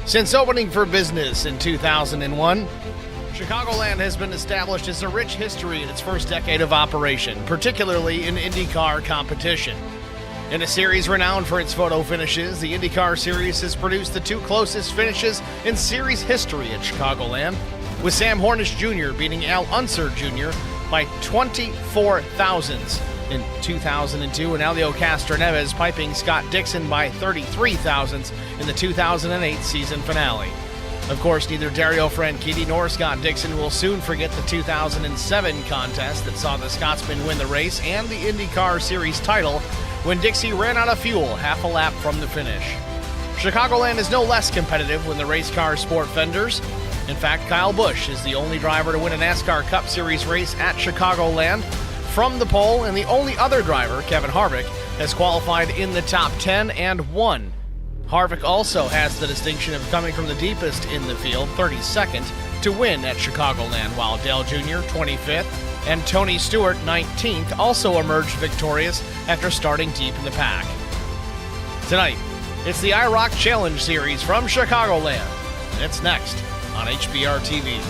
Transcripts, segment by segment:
Since opening for business in 2001, Chicagoland has been established as a rich history in its first decade of operation, particularly in IndyCar competition. In a series renowned for its photo finishes, the IndyCar Series has produced the two closest finishes in series history at Chicagoland, with Sam Hornish Jr. beating Al Unser Jr. by 24 thousandths in 2002, and Elio Castroneves piping Scott Dixon by 33 thousandths in the 2008 season finale. Of course, neither Dario Franchitti nor Scott Dixon will soon forget the 2007 contest that saw the Scotsman win the race and the IndyCar Series title when Dixie ran out of fuel half a lap from the finish. Chicagoland is no less competitive when the race car sport fenders. In fact, Kyle Busch is the only driver to win a NASCAR Cup Series race at Chicagoland from the pole, and the only other driver, Kevin Harvick, has qualified in the top 10 and won. Harvick also has the distinction of coming from the deepest in the field, 32nd, to win at Chicagoland, while Dale Jr., 25th, and Tony Stewart, 19th, also emerged victorious after starting deep in the pack. Tonight, it's the IROC Challenge Series from Chicagoland. It's next on HBR TV.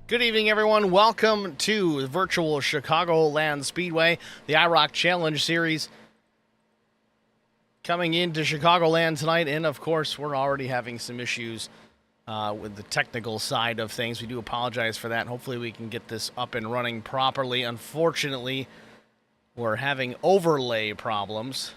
Good evening, everyone. Welcome to the virtual Chicagoland Speedway, the IROC Challenge Series coming into Chicagoland tonight. And, of course, we're already having some issues with the technical side of things. We do apologize for that. Hopefully we can get this up and running properly. Unfortunately, we're having overlay problems.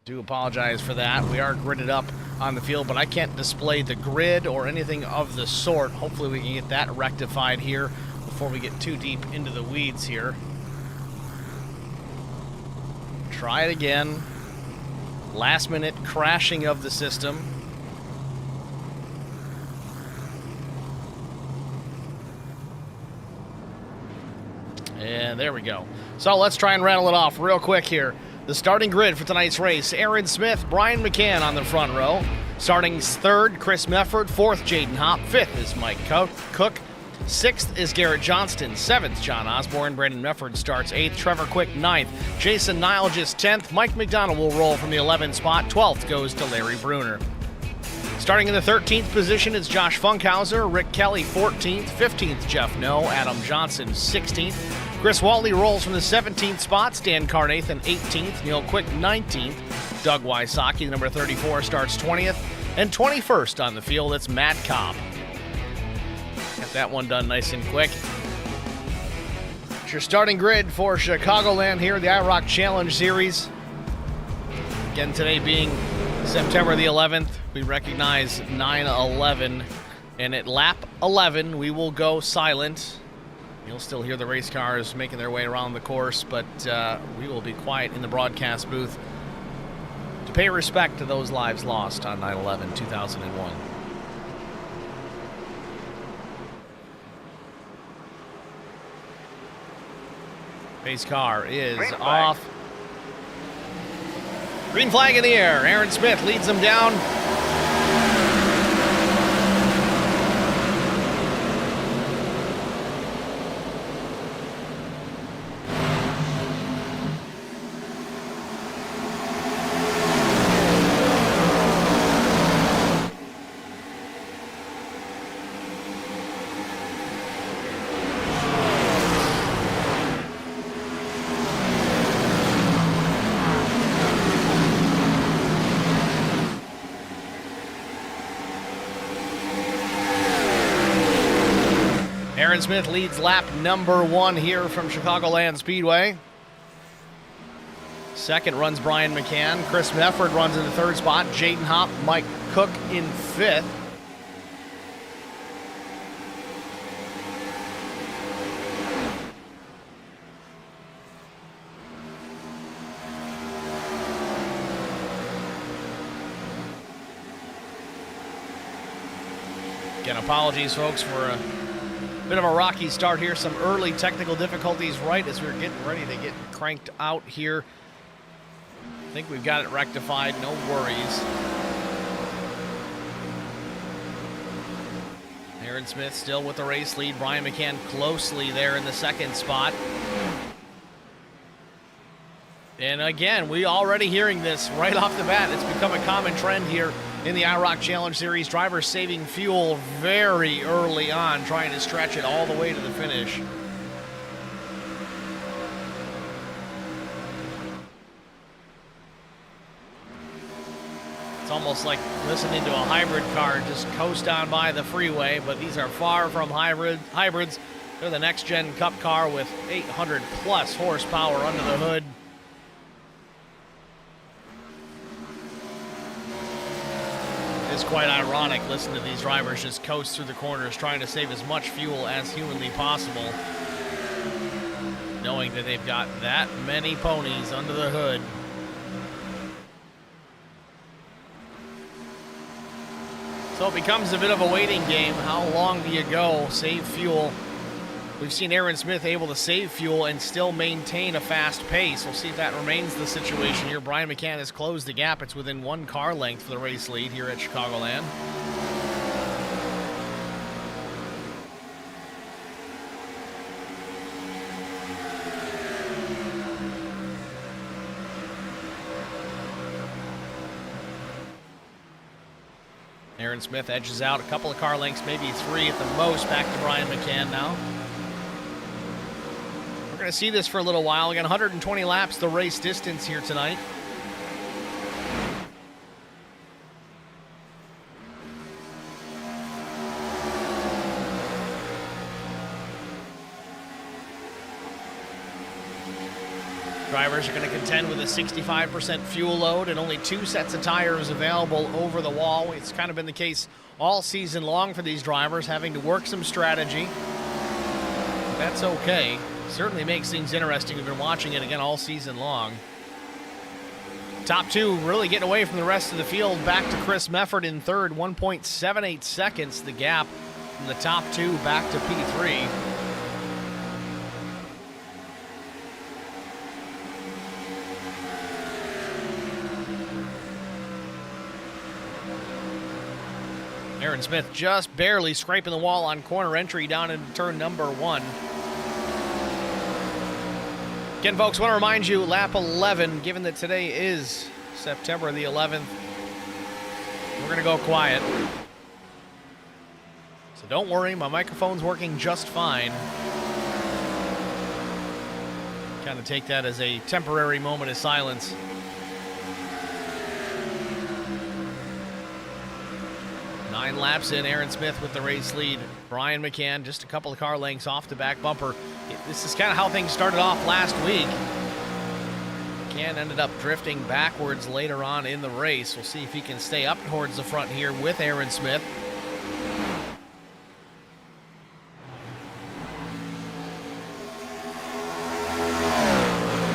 Do apologize for that. We are gridded up on the field, but I can't display the grid or anything of the sort. Hopefully we can get that rectified here before we get too deep into the weeds here. Try it again. Last minute crashing of the system. And there we go. So let's try and rattle it off real quick here. The starting grid for tonight's race: Aaron Smith, Brian McCann on the front row. Starting third, Chris Mefford. Fourth, Jaden Hopp. Fifth is Mike Cook. Sixth is Garrett Johnston. Seventh, John Osborne. Brandon Mefford starts eighth. Trevor Quick, ninth. Jason Nilges, 10th. Mike McDonald will roll from the 11th spot. 12th goes to Larry Bruner. Starting in the 13th position is Josh Funkhauser. Rick Kelly, 14th. 15th, Jeff No. Adam Johnson, 16th. Chris Whatley rolls from the 17th spot. Stan Carnathan, 18th. Neil Quick, 19th. Doug Wysocki, the number 34, starts 20th. And 21st on the field, it's Matt Cobb. Got that one done nice and quick. It's your starting grid for Chicagoland here, the IROC Challenge Series. Again, today being September the 11th, we recognize 9/11. And at lap 11, we will go silent. You'll still hear the race cars making their way around the course, but we will be quiet in the broadcast booth to pay respect to those lives lost on 9/11/2001. Pace car is off. Green flag in the air. Aaron Smith leads them down. Aaron Smith leads lap number 1 here from Chicagoland Speedway. Second runs Brian McCann. Chris Mefford runs in the third spot. Jaden Hopp, Mike Cook in fifth. Again, apologies, folks, for a bit of a rocky start here. Some early technical difficulties right as we were getting ready to get cranked out here. I think we've got it rectified, no worries. Aaron Smith still with the race lead. Brian McCann closely there in the second spot. And again, we already hearing this right off the bat. It's become a common trend here in the IROC Challenge Series. Drivers saving fuel very early on, trying to stretch it all the way to the finish. It's almost like listening to a hybrid car just coast on by the freeway, but these are far from hybrids. They're the next-gen Cup car with 800-plus horsepower under the hood. It's quite ironic listening to these drivers just coast through the corners trying to save as much fuel as humanly possible, knowing that they've got that many ponies under the hood. So it becomes a bit of a waiting game. How long do you go? Save fuel. We've seen Aaron Smith able to save fuel and still maintain a fast pace. We'll see if that remains the situation here. Brian McCann has closed the gap. It's within 1 car length for the race lead here at Chicagoland. Aaron Smith edges out a couple of car lengths, maybe 3 at the most, back to Brian McCann now. We're going to see this for a little while. Again, 120 laps, the race distance here tonight. Drivers are going to contend with a 65% fuel load and only 2 sets of tires available over the wall. It's kind of been the case all season long for these drivers, having to work some strategy. That's okay. Certainly makes things interesting. We've been watching it again all season long. Top 2 really getting away from the rest of the field. Back to Chris Mefford in third, 1.78 seconds the gap from the top 2 back to P3. Aaron Smith just barely scraping the wall on corner entry down into turn number 1. Again, folks, want to remind you, lap 11, given that today is September the 11th, we're going to go quiet. So don't worry, my microphone's working just fine. Kind of take that as a temporary moment of silence. Nine laps in, Aaron Smith with the race lead. Brian McCann just a couple of car lengths off the back bumper. This is kind of how things started off last week. McCann ended up drifting backwards later on in the race. We'll see if he can stay up towards the front here with Aaron Smith.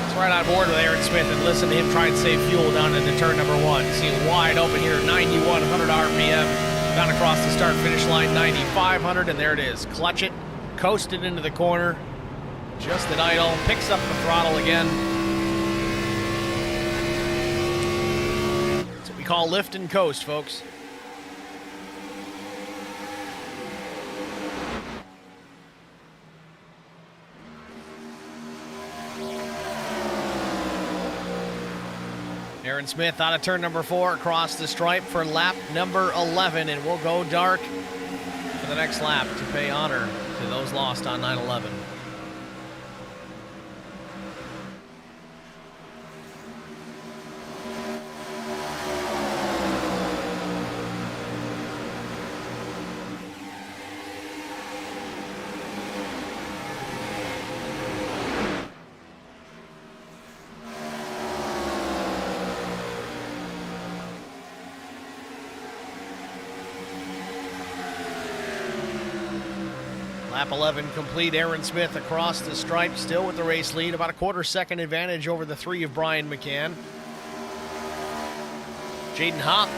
It's right on board with Aaron Smith and listen to him try and save fuel down into turn number 1. See it wide open here, 9,100 RPM. Down across the start-finish line, 9,500, and there it is. Clutch it, coast it into the corner, just at idle, picks up the throttle again. That's what we call lift and coast, folks. Aaron Smith out of turn number 4 across the stripe for lap number 11, and we'll go dark for the next lap to pay honor to those lost on 9/11. Lap 11 complete. Aaron Smith across the stripe, still with the race lead. About a quarter-second advantage over the 3 of Brian McCann. Jaden Hopp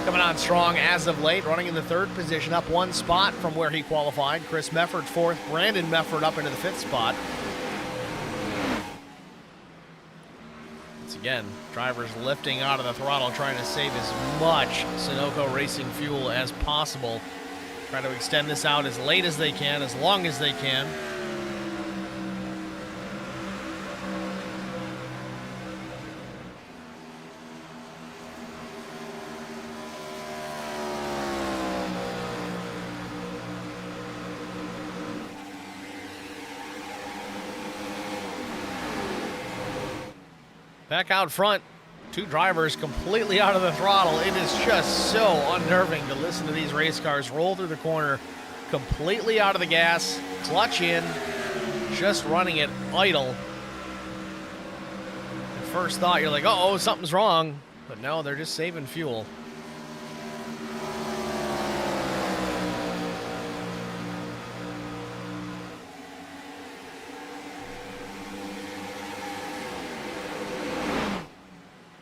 Coming on strong as of late, running in the third position, up one spot from where he qualified. Chris Mefford fourth, Brandon Mefford up into the fifth spot. Once again, drivers lifting out of the throttle, trying to save as much Sunoco Racing fuel as possible. Trying to extend this out as late as they can, as long as they can. Back out front, two drivers completely out of the throttle. It is just so unnerving to listen to these race cars roll through the corner, completely out of the gas, clutch in, just running it idle. At first thought, you're like, uh-oh, something's wrong. But no, they're just saving fuel.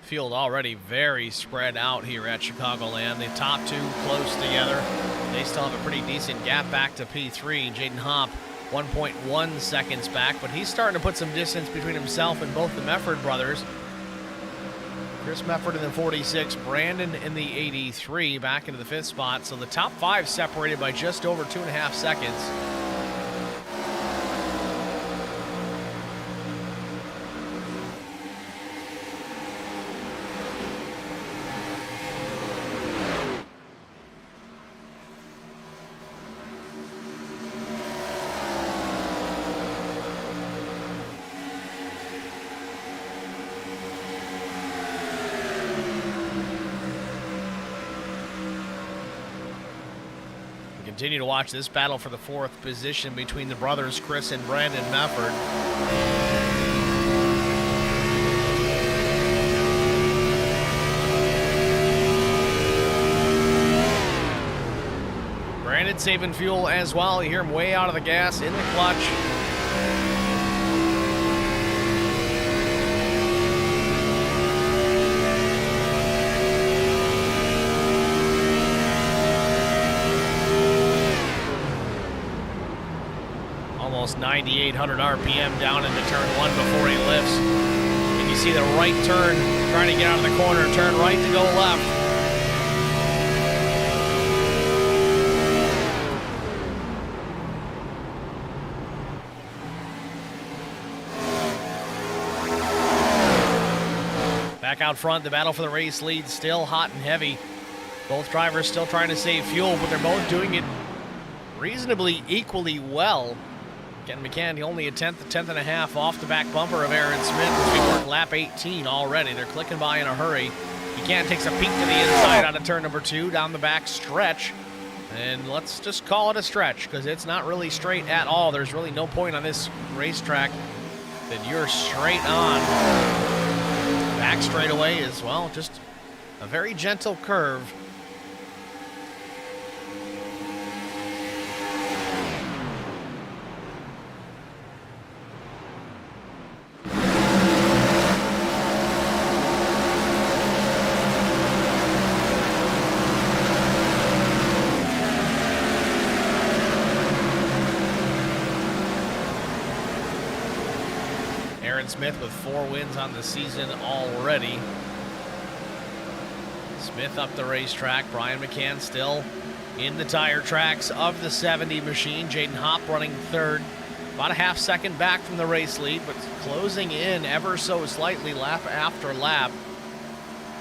Field already very spread out here at Chicagoland. The top two close together. They still have a pretty decent gap back to P3. Jaden Hopp 1.1 seconds back, but he's starting to put some distance between himself and both the Mefford brothers. Chris Mefford in the 46, Brandon in the 83, back into the fifth spot. So the top five separated by just over 2.5 seconds. Continue to watch this battle for the fourth position between the brothers Chris and Brandon Mefford. Brandon saving fuel as well. You hear him way out of the gas in the clutch. Almost 9,800 RPM down into turn one before he lifts. And you see the right turn, trying to get out of the corner, turn right to go left. Back out front, the battle for the race lead still hot and heavy. Both drivers still trying to save fuel, but they're both doing it reasonably equally well. Ken McCann only a tenth and a half off the back bumper of Aaron Smith as we work lap 18 already. They're clicking by in a hurry. McCann takes a peek to the inside out of turn number 2 down the back stretch. And let's just call it a stretch because it's not really straight at all. There's really no point on this racetrack that you're straight on. Back straightaway is, well, just a very gentle curve. Smith with 4 wins on the season already. Smith up the racetrack. Brian McCann still in the tire tracks of the 70 machine. Jaden Hopp running third. About a half second back from the race lead, but closing in ever so slightly lap after lap.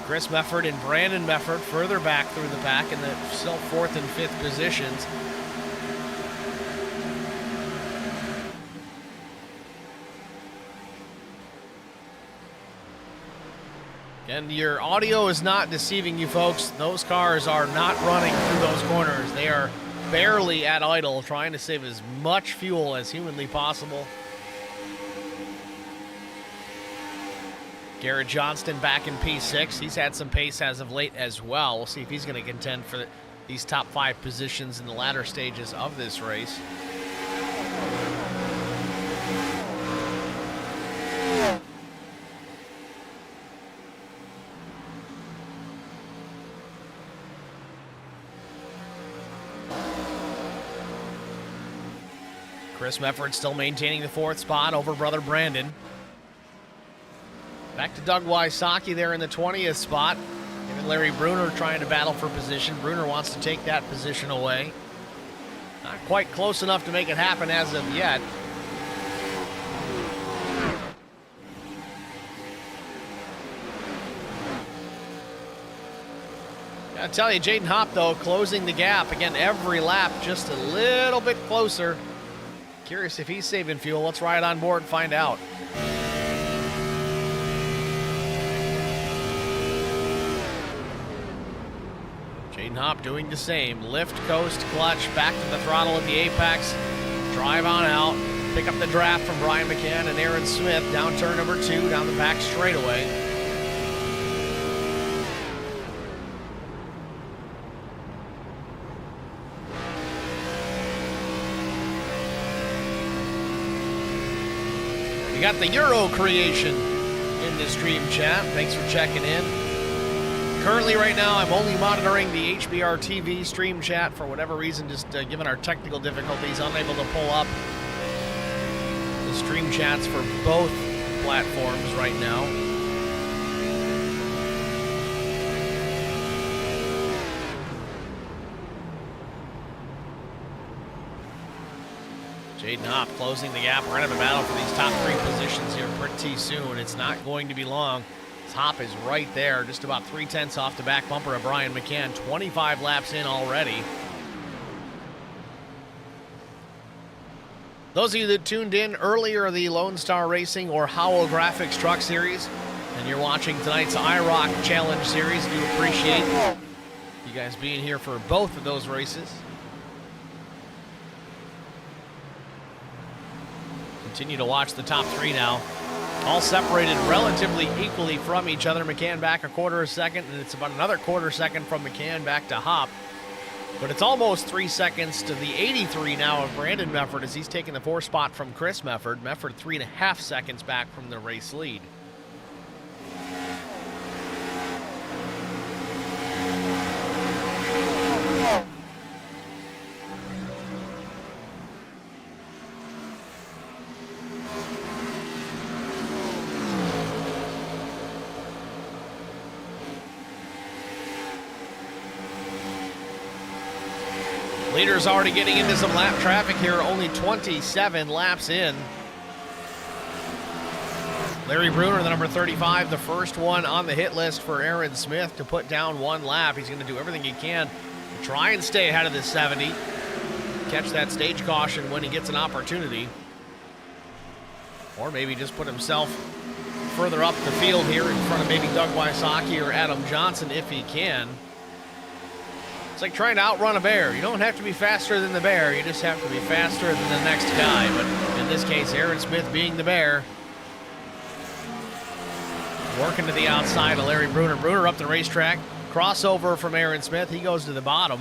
Chris Mefford and Brandon Mefford further back through the pack in the still 4th and 5th positions. And your audio is not deceiving you folks. Those cars are not running through those corners. They are barely at idle, trying to save as much fuel as humanly possible. Garrett Johnston back in P6. He's had some pace as of late as well. We'll see if he's going to contend for these top 5 positions in the latter stages of this race. Chris Mefford still maintaining the 4th spot over brother Brandon. Back to Doug Wysocki there in the 20th spot. Even Larry Bruner trying to battle for position. Bruner wants to take that position away. Not quite close enough to make it happen as of yet. I tell you, Jaden Hopp, though, closing the gap. Again, every lap just a little bit closer. Curious if he's saving fuel. Let's ride on board and find out. Jaden Hopp doing the same. Lift, coast, clutch, back to the throttle at the apex. Drive on out. Pick up the draft from Brian McCann and Aaron Smith. Down turn number 2, down the back straightaway. We got the Euro creation in the stream chat. Thanks for checking in. Currently right now, I'm only monitoring the HBR TV stream chat for whatever reason, just given our technical difficulties, unable to pull up the stream chats for both platforms right now. Jaden Hopp closing the gap. We're going to have a battle for these top 3 positions here pretty soon. It's not going to be long. Hopp is right there, just about 3/10 off the back bumper of Brian McCann. 25 laps in already. Those of you that tuned in earlier, the Lone Star Racing or Howell Graphics Truck Series, and you're watching tonight's IROC Challenge Series, do appreciate you guys being here for both of those races. Continue to watch the top 3 now. All separated relatively equally from each other. McCann back a quarter of a second, and it's about another quarter second from McCann back to Hopp. But it's almost 3 seconds to the 83 now of Brandon Mefford as he's taking the 4th spot from Chris Mefford. Mefford 3.5 seconds back from the race lead. Leaders already getting into some lap traffic here, only 27 laps in. Larry Bruner, the number 35, the first one on the hit list for Aaron Smith to put down 1 lap. He's going to do everything he can to try and stay ahead of this 70. Catch that stage caution when he gets an opportunity. Or maybe just put himself further up the field here in front of maybe Doug Wysocki or Adam Johnson if he can. It's like trying to outrun a bear. You don't have to be faster than the bear. You just have to be faster than the next guy. But in this case, Aaron Smith being the bear. Working to the outside of Larry Bruner. Bruner up the racetrack. Crossover from Aaron Smith. He goes to the bottom.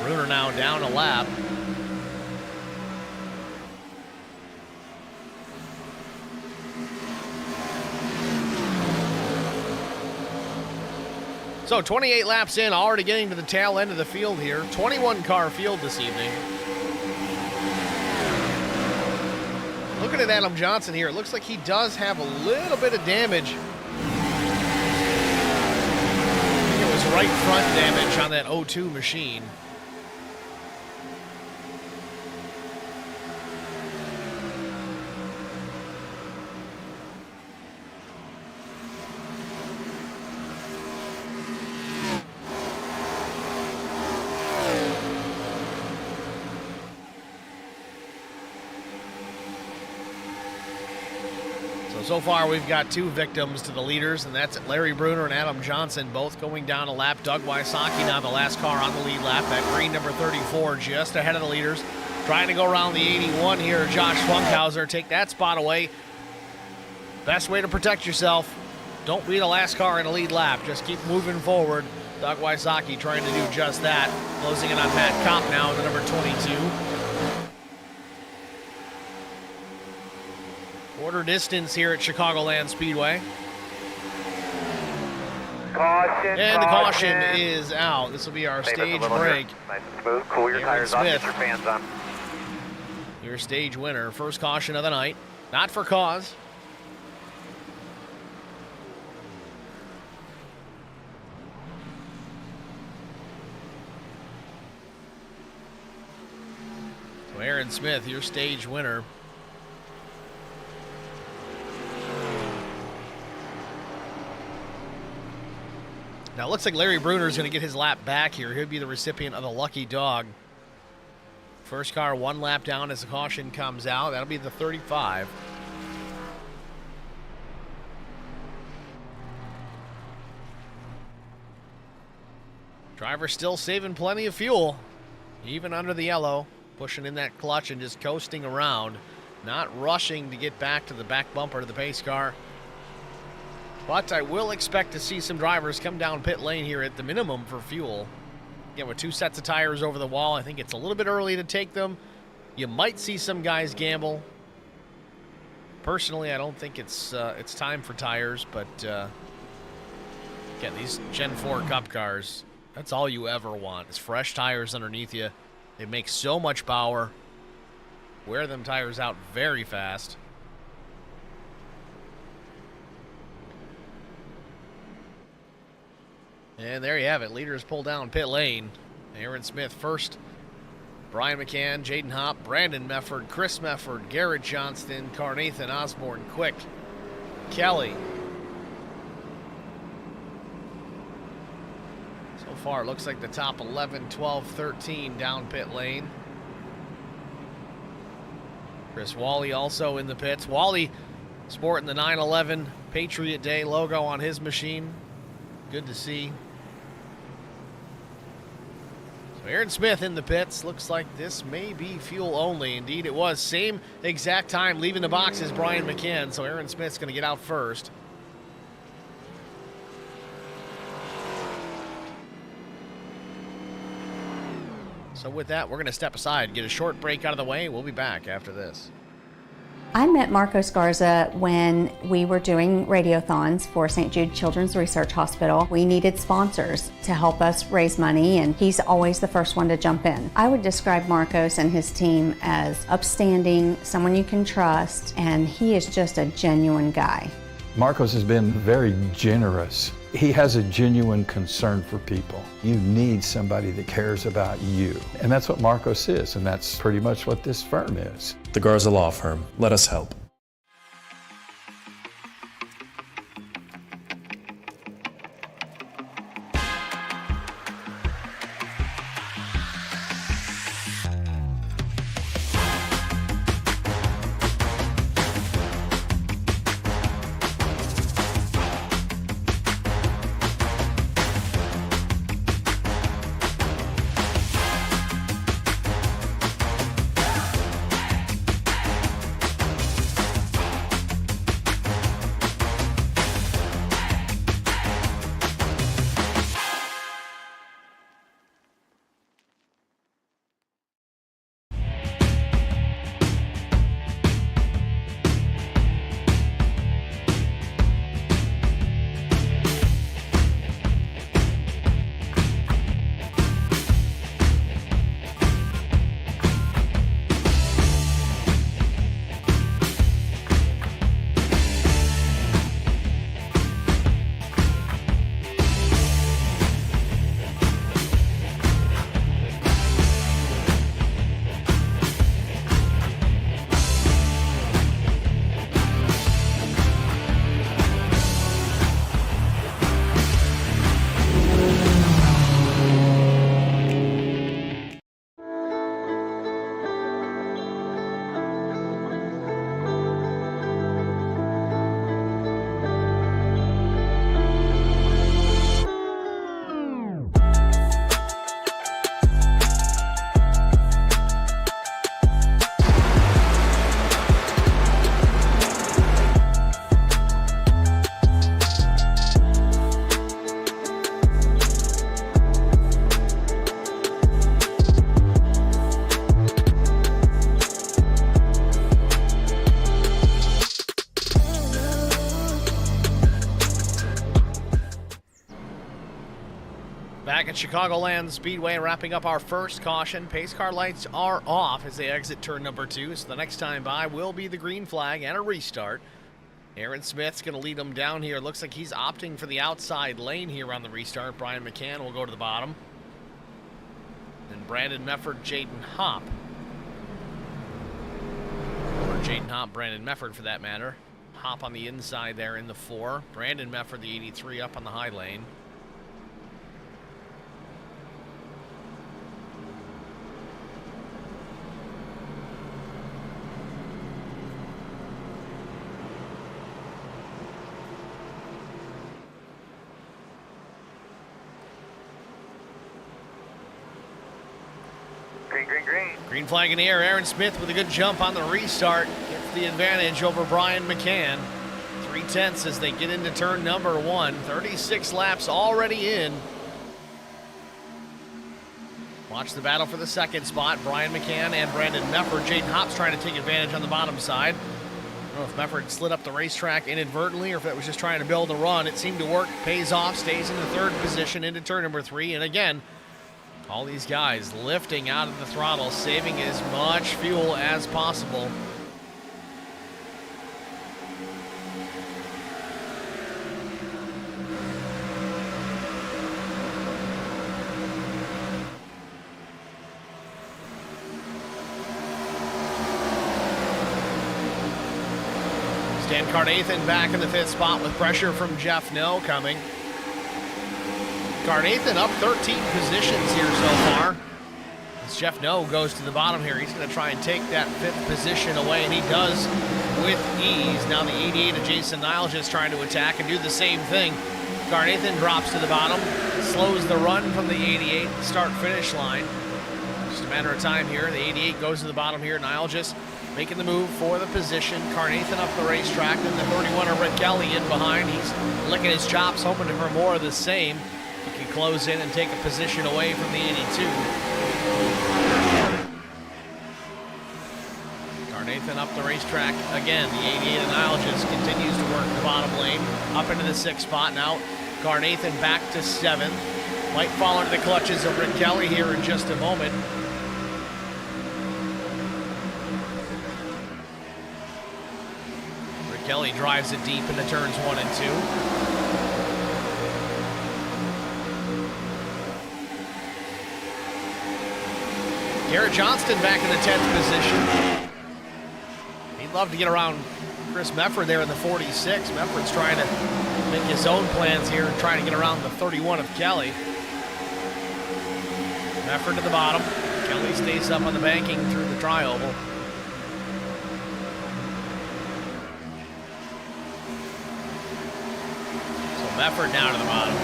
Bruner now down a lap. So 28 laps in, already getting to the tail end of the field here. 21-car field this evening. Looking at Adam Johnson here, it looks like he does have a little bit of damage. I think it was right front damage on that 02 machine. So far, we've got 2 victims to the leaders, and that's Larry Bruner and Adam Johnson, both going down a lap. Doug Wysocki now the last car on the lead lap. That green number 34 just ahead of the leaders. Trying to go around the 81 here. Josh Funkhauser take that spot away. Best way to protect yourself, don't be the last car in the lead lap. Just keep moving forward. Doug Wysocki trying to do just that. Closing in on Matt Kopp now, the number 22. Quarter distance here at Chicagoland Speedway. Caution. And the caution is out. This will be our stage break. Nice and smooth. Cool your tires off. Get your fans on. Your stage winner. First caution of the night. Not for cause. So Aaron Smith, your stage winner. Now, it looks like Larry Bruner is going to get his lap back here. He'll be the recipient of the lucky dog. First car 1 lap down as the caution comes out. That'll be the 35. Driver still saving plenty of fuel, even under the yellow, pushing in that clutch and just coasting around, not rushing to get back to the back bumper of the pace car. But I will expect to see some drivers come down pit lane here at the minimum for fuel. Again, with 2 sets of tires over the wall, I think it's a little bit early to take them. You might see some guys gamble. Personally, I don't think it's time for tires, but again, these Gen 4 Cup cars, that's all you ever want is fresh tires underneath you. They make so much power. Wear them tires out very fast. And there you have it. Leaders pull down pit lane. Aaron Smith first. Brian McCann, Jaden Hopp, Brandon Mefford, Chris Mefford, Garrett Johnston, Carnathan Osborne, Quick, Kelly. So far, it looks like the top 11, 12, 13 down pit lane. Chris Wally also in the pits. Wally sporting the 911 Patriot Day logo on his machine. Good to see. So Aaron Smith in the pits. Looks like this may be fuel only. Indeed it was. Same exact time leaving the box as Brian McCann. So Aaron Smith's going to get out first. So with that, we're going to step aside, get a short break out of the way. We'll be back after this. I met Marcos Garza when we were doing radiothons for St. Jude Children's Research Hospital. We needed sponsors to help us raise money, and he's always the first one to jump in. I would describe Marcos and his team as upstanding, someone you can trust, and he is just a genuine guy. Marcos has been very generous. He has a genuine concern for people. You need somebody that cares about you. And that's what Marcos is, and that's pretty much what this firm is. The Garza Law Firm. Let us help. Back at Chicagoland Speedway, wrapping up our first caution. Pace car lights are off as they exit turn number 2, so the next time by will be the green flag and a restart. Aaron Smith's going to lead them down here. Looks like he's opting for the outside lane here on the restart. Brian McCann will go to the bottom. And Brandon Mefford, Jaden Hopp. Or Jaden Hopp, Brandon Mefford for that matter. Hopp on the inside there in the 4. Brandon Mefford, the 83, up on the high lane. Green, green, green. Green flag in the air. Aaron Smith with a good jump on the restart. Gets the advantage over Brian McCann. 3/10 as they get into turn number 1. 36 laps already in. Watch the battle for the second spot. Brian McCann and Brandon Mefford. Jaden Hopp's trying to take advantage on the bottom side. I don't know if Mefford slid up the racetrack inadvertently or if it was just trying to build a run. It seemed to work. Pays off. Stays in the 3rd position into turn number 3. And again, all these guys lifting out of the throttle, saving as much fuel as possible. Stan Carnathan back in the 5th spot with pressure from Jeff No coming. Carnathan up 13 positions here so far. As Jeff No goes to the bottom here, he's going to try and take that 5th position away, and he does with ease. Now the 88 of Jason Niles just trying to attack and do the same thing. Carnathan drops to the bottom, slows the run from the 88 start-finish line. Just a matter of time here. The 88 goes to the bottom here. Niles just making the move for the position. Carnathan up the racetrack, and the 31 of Rick Kelly in behind. He's licking his chops, hoping for more of the same. He can close in and take a position away from the 82. Carnathan up the racetrack again. The 88 of Niles just continues to work the bottom lane. Up into the 6th spot now. Carnathan back to 7th. Might fall into the clutches of Rick Kelly here in just a moment. Rick Kelly drives it deep into turns 1 and 2. Garrett Johnston back in the 10th position. He'd love to get around Chris Mefford there in the 46. Mefford's trying to make his own plans here and trying to get around the 31 of Kelly. Mefford to the bottom. Kelly stays up on the banking through the tri-oval. So Mefford now to the bottom.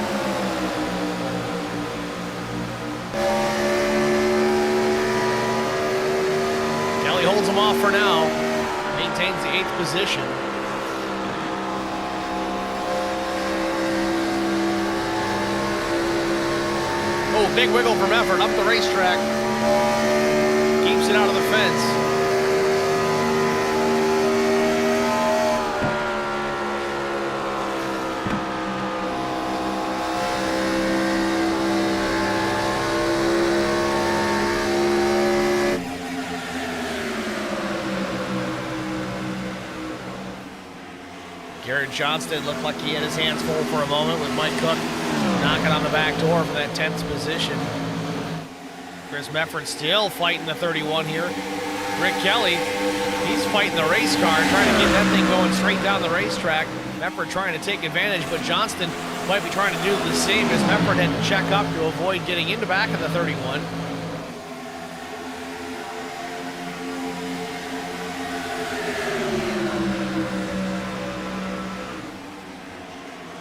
Kelly holds him off for now. Maintains the 8th position. Oh, big wiggle from Mefford up the racetrack. Keeps it out of the fence. Garrett Johnston looked like he had his hands full for a moment with Mike Cook knocking on the back door for that 10th position. Chris Mefford still fighting the 31 here. Rick Kelly, he's fighting the race car, trying to get that thing going straight down the racetrack. Mefford trying to take advantage, but Johnston might be trying to do the same as Mefford had to check up to avoid getting into back of the 31.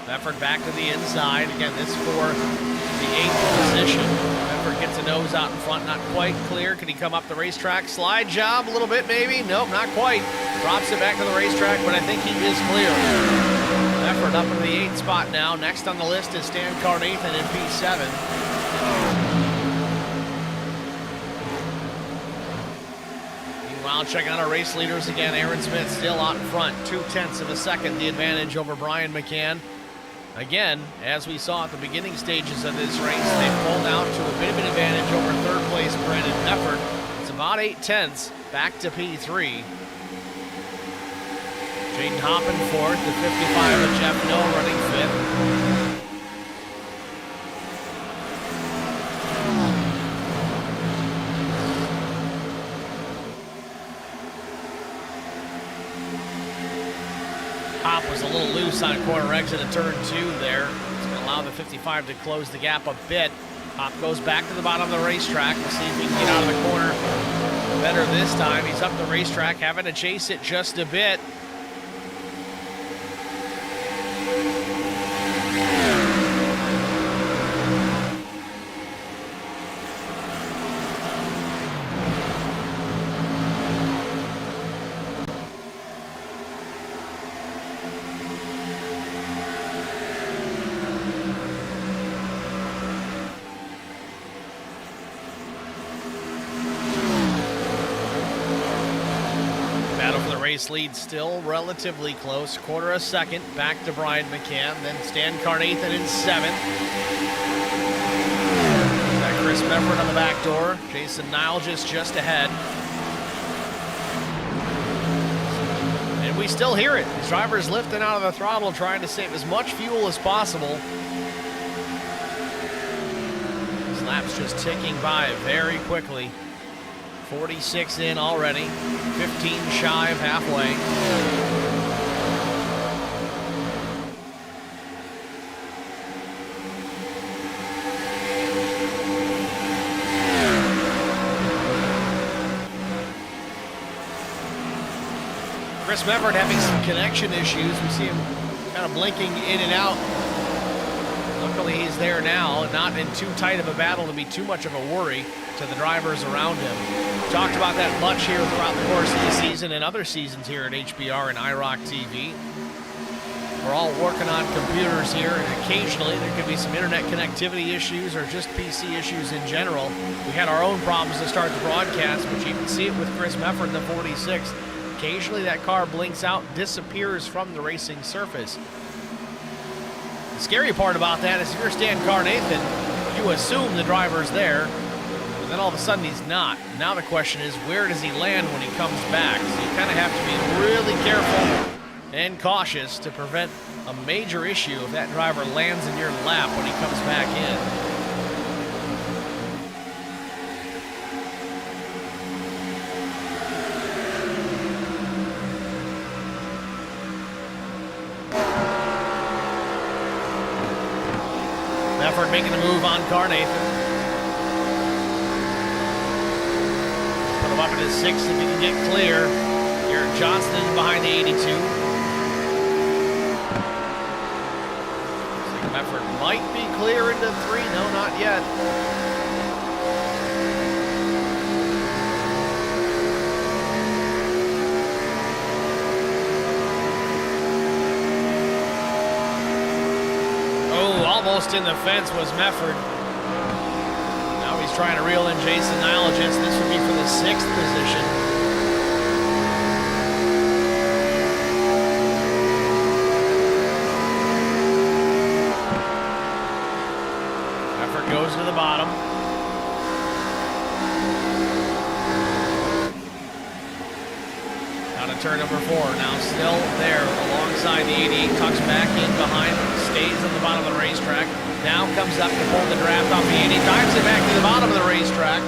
Mefford back to the inside. Again, this for the 8th position. Mefford gets a nose out in front, not quite clear. Can he come up the racetrack? Slide job a little bit maybe? Nope, not quite. Drops it back to the racetrack, but I think he is clear. Mefford up into the 8th spot now. Next on the list is Stan Carnathan in P7. Meanwhile, checking out our race leaders again. Aaron Smith still out in front. 0.2 of a second, the advantage over Brian McCann. Again, as we saw at the beginning stages of this race, they pulled out to a bit of an advantage over third place Brandon Effort. It's about 8/10 back to P3. Jaden Hoppin fourth, the 55 of Jeff Noe running fifth. Hop was a little loose on corner exit of turn 2 there. It's going to allow the 55 to close the gap a bit. Hop goes back to the bottom of the racetrack. We'll see if he can get out of the corner better this time. He's up the racetrack, having to chase it just a bit. Race lead still relatively close. Quarter a second back to Brian McCann, then Stan Carnathan in 7th. Got Chris Mefford on the back door. Jason Nilgis just ahead. And we still hear it. These drivers lifting out of the throttle, trying to save as much fuel as possible. These laps just ticking by very quickly. 46 in already, 15 shy of halfway. Chris Mefford having some connection issues. We see him kind of blinking in and out. Luckily he's there now, not in too tight of a battle to be too much of a worry to the drivers around him. Talked about that much here throughout the course of the season and other seasons here at HBR and IROC TV. We're all working on computers here, and occasionally there could be some internet connectivity issues or just PC issues in general. We had our own problems to start the broadcast, but you can see it with Chris Mefford in the 46. Occasionally that car blinks out, disappears from the racing surface. The scary part about that is if you're Stan Carnathan, you assume the driver's there, and then all of a sudden he's not. Now the question is, where does he land when he comes back? So you kind of have to be really careful and cautious to prevent a major issue if that driver lands in your lap when he comes back in. Mefford making a move on Carnathan. Put him up at his 6th if he can get clear. Garrett Johnston behind the 82. Looks like Mefford might be clear into 3. No, not yet. Almost in the fence was Mefford. Now he's trying to reel in Jason Nilgis. This would be for the 6th position. Mefford goes to the bottom. Out of turn number 4. Now still there alongside the 88. Tucks back in behind. Stays on the bottom of the racetrack. Now comes up to pull the draft off the 80. Dives it back to the bottom of the racetrack.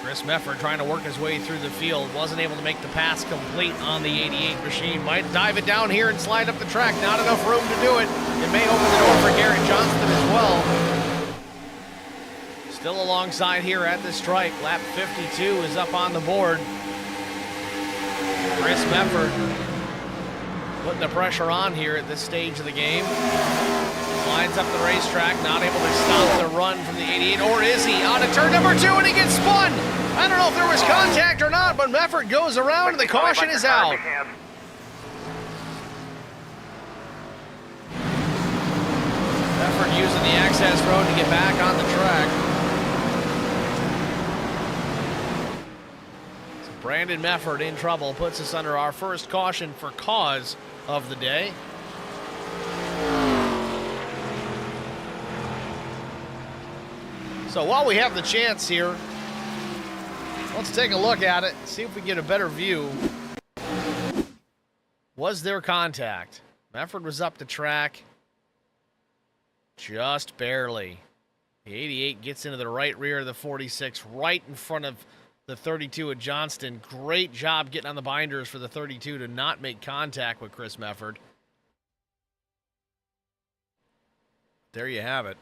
Chris Mefford trying to work his way through the field. Wasn't able to make the pass complete on the 88 machine. Might dive it down here and slide up the track. Not enough room to do it. It may open the door for Garrett Johnston as well. Still alongside here at the stripe. Lap 52 is up on the board. Chris Mefford putting the pressure on here at this stage of the game. Slides up the racetrack, not able to stop the run from the 88, or is he? On to turn number 2 and he gets spun! I don't know if there was contact or not, but Mefford goes around and the caution is out. Mefford using the access road to get back on the track. Brandon Mefford in trouble, puts us under our first caution for cause of the day. So while we have the chance here, let's take a look at it, see if we get a better view. Was there contact? Mefford was up the track just barely. The 88 gets into the right rear of the 46, right in front of the 32 at Johnston. Great job getting on the binders for the 32 to not make contact with Chris Mefford. There you have it.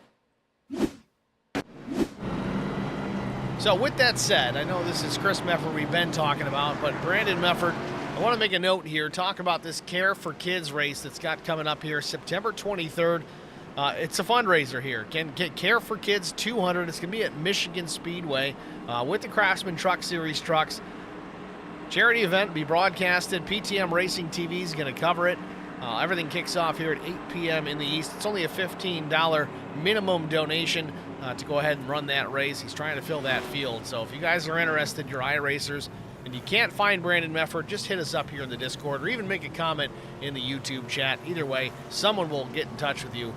So with that said, I know this is Chris Mefford we've been talking about, but Brandon Mefford, I want to make a note here, talk about this Care for Kids race that's got coming up here September 23rd. It's a fundraiser here. Care for Kids 200. It's going to be at Michigan Speedway with the Craftsman Truck Series trucks. Charity event, be broadcasted. PTM Racing TV is going to cover it. Everything kicks off here at 8 p.m. in the East. It's only a $15 minimum donation to go ahead and run that race. He's trying to fill that field. So if you guys are interested, you're iRacers, and you can't find Brandon Mefford, just hit us up here in the Discord or even make a comment in the YouTube chat. Either way, someone will get in touch with you.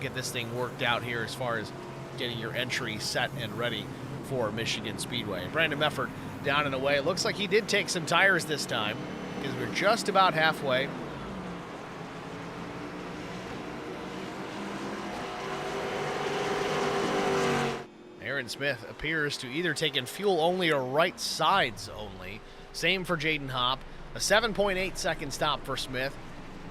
Get this thing worked out here as far as getting your entry set and ready for Michigan Speedway. Brandon Mefford down and away. It looks like he did take some tires this time because we're just about halfway. Aaron Smith appears to either taking fuel only or right sides only. Same for Jaden Hopp. A 7.8 second stop for Smith.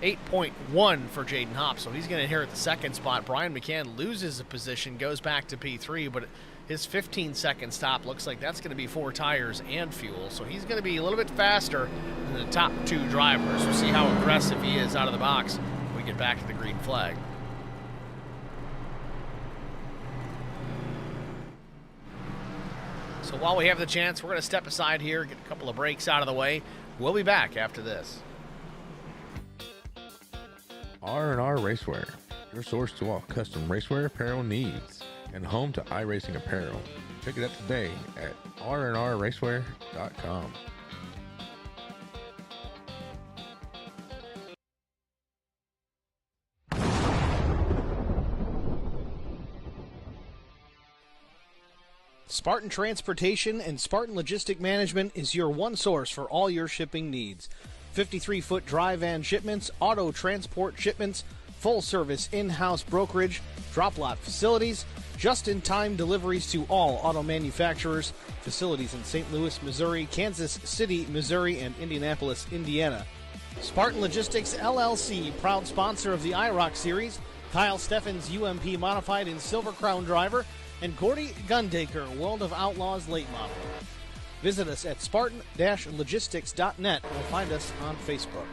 8.1 for Jaden Hopp, so he's going to inherit the second spot. Brian McCann loses a position, goes back to P3, but his 15-second stop looks like that's going to be 4 tires and fuel, so he's going to be a little bit faster than the top 2 drivers. We'll see how aggressive he is out of the box when we get back to the green flag. So while we have the chance, we're going to step aside here, get a couple of breaks out of the way. We'll be back after this. R&R Racewear, your source to all custom racewear apparel needs, and home to iRacing apparel. Check it out today at rnrracewear.com. Spartan Transportation and Spartan Logistic Management is your one source for all your shipping needs. 53-foot dry van shipments, auto transport shipments, full-service in-house brokerage, drop-lot facilities, just-in-time deliveries to all auto manufacturers, facilities in St. Louis, Missouri, Kansas City, Missouri, and Indianapolis, Indiana. Spartan Logistics, LLC, proud sponsor of the IROC Series, Kyle Steffens, UMP Modified and Silver Crown driver, and Gordy Gundaker, World of Outlaws late model. Visit us at spartan-logistics.net or find us on Facebook.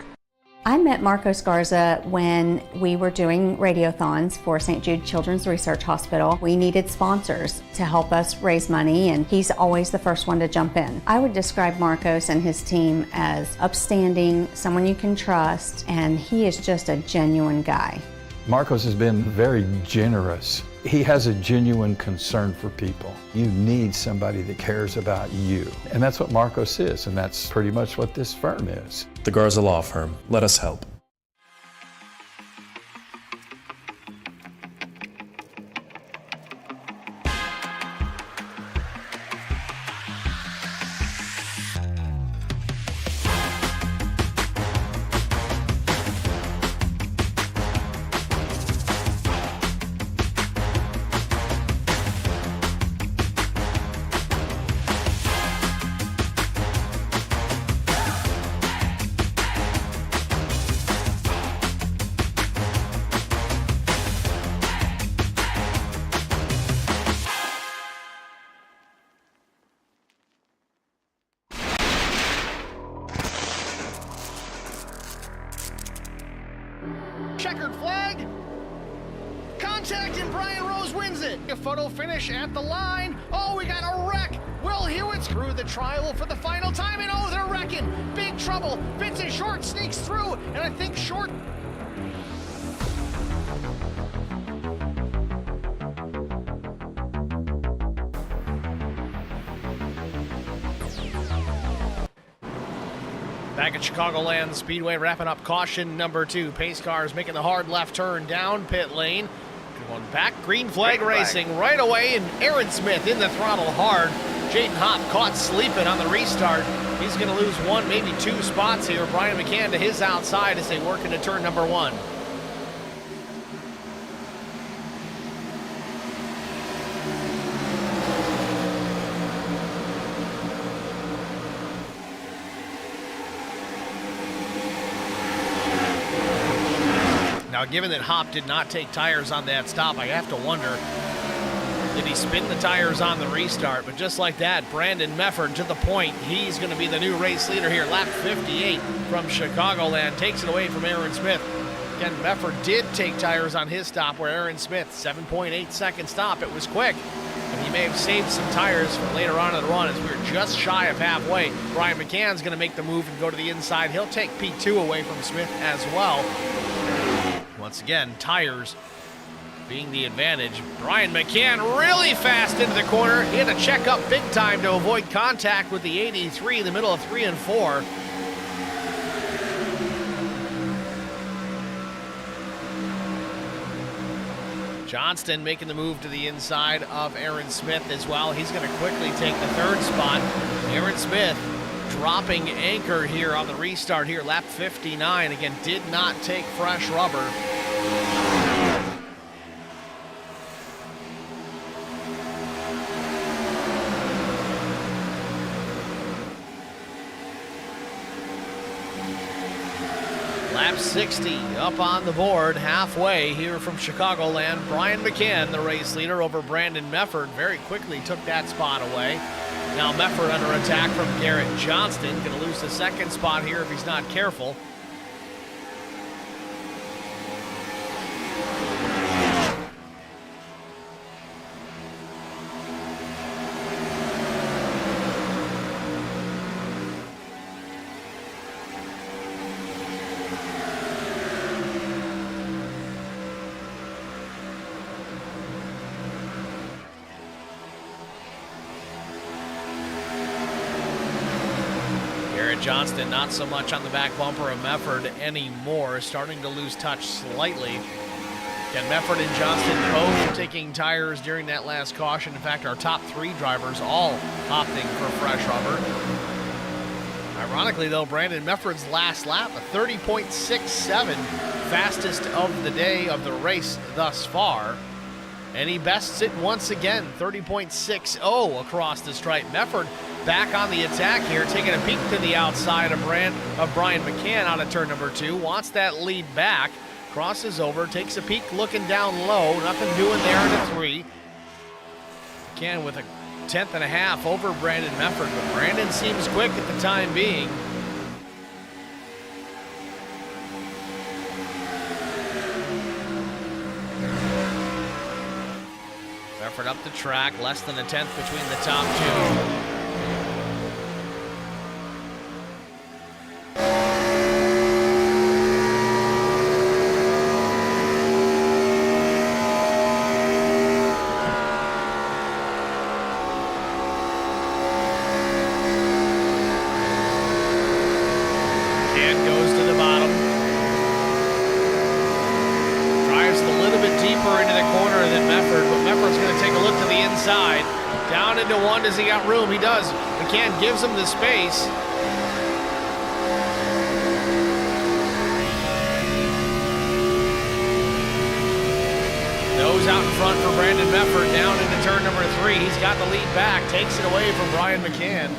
I met Marcos Garza when we were doing radiothons for St. Jude Children's Research Hospital. We needed sponsors to help us raise money, and he's always the first one to jump in. I would describe Marcos and his team as upstanding, someone you can trust, and he is just a genuine guy. Marcos has been very generous. He has a genuine concern for people. You need somebody that cares about you. And that's what Marcos is, and that's pretty much what this firm is. The Garza Law Firm. Let us help. Checkered flag. Contact and Brian Rose wins it. A photo finish at the line. Oh, we got a wreck. Will Hewitt's through the trial for the final time, and oh, they're wrecking. Big trouble. Vincent Short sneaks through, and I think Short... Back at Chicagoland Speedway, wrapping up caution number 2. Pace cars making the hard left turn down pit lane. Going back, green flag racing right away, and Aaron Smith in the throttle hard. Jaden Hopp caught sleeping on the restart. He's going to lose 1, maybe 2 spots here. Brian McCann to his outside as they work into turn number 1. Now, given that Hopp did not take tires on that stop, I have to wonder, did he spin the tires on the restart? But just like that, Brandon Mefford to the point. He's going to be the new race leader here. Lap 58 from Chicagoland takes it away from Aaron Smith. Again, Mefford did take tires on his stop, where Aaron Smith, 7.8 second stop. It was quick, and he may have saved some tires for later on in the run as we were just shy of halfway. Brian McCann's going to make the move and go to the inside. He'll take P2 away from Smith as well. Once again, tires being the advantage. Brian McCann really fast into the corner. He had to check up big time to avoid contact with the 83 in the middle of 3 and 4. Johnston making the move to the inside of Aaron Smith as well. He's going to quickly take the 3rd spot. Aaron Smith dropping anchor here on the restart here. Lap 59. Again, did not take fresh rubber. Lap 60 up on the board, halfway here from Chicagoland. Brian McCann, the race leader, over Brandon Mefford, very quickly took that spot away. Now Mefford under attack from Garrett Johnston. Going to lose the 2nd spot here if he's not careful. Johnston not so much on the back bumper of Mefford anymore, starting to lose touch slightly. Again, Mefford and Johnston both taking tires during that last caution. In fact, our top 3 drivers all opting for fresh rubber. Ironically, though, Brandon Mefford's last lap, a 30.67, fastest of the day of the race thus far. And he bests it once again, 30.60 across the stripe. Mefford back on the attack here, taking a peek to the outside of Brian McCann out of turn number 2. Wants that lead back, crosses over, takes a peek looking down low. Nothing doing there into 3. McCann with a 10th and a half over Brandon Mefford, but Brandon seems quick at the time being. Mefford up the track, less than a 10th between the top 2. Down into 1, does he got room? He does. McCann gives him the space. Nose out in front for Brandon Mefford, down into turn number 3. He's got the lead back, takes it away from Brian McCann.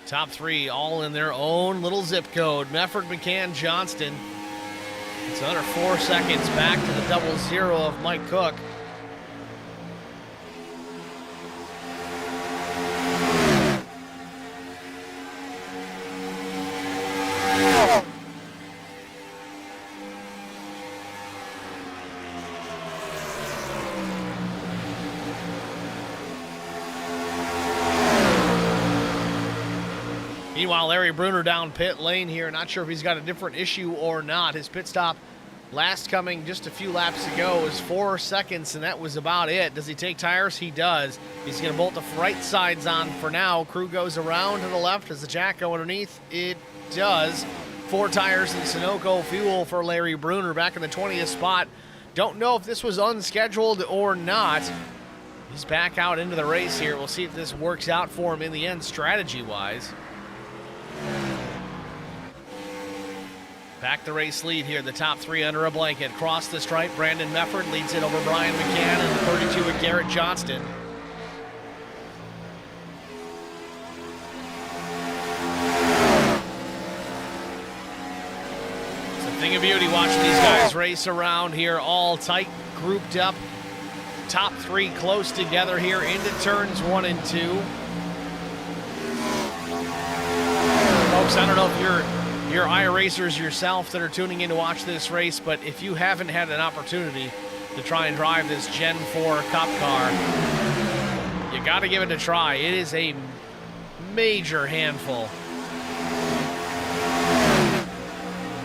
Top 3 all in their own little zip code. Mefford, McCann, Johnston. It's another 4 seconds back to the 00 of Mike Cook. Meanwhile, Larry Bruner down pit lane here. Not sure if he's got a different issue or not. His pit stop Last coming just a few laps ago was 4 seconds, and that was about it. Does he take tires? He does. He's going to bolt the right sides on for now. Crew goes around to the left. Does the jack go underneath? It does. 4 tires and Sunoco fuel for Larry Bruner back in the 20th spot. Don't know if this was unscheduled or not. He's back out into the race here. We'll see if this works out for him in the end strategy-wise. Back the race lead here, the top 3 under a blanket. Cross the stripe, Brandon Mefford leads it over Brian McCann and the 32 with Garrett Johnston. It's a thing of beauty watching these guys race around here, all tight, grouped up. Top 3 close together here into turns 1 and 2. Folks, I don't know if you're iRacers yourself that are tuning in to watch this race, but if you haven't had an opportunity to try and drive this Gen 4 Cup car, you got to give it a try. It is a major handful.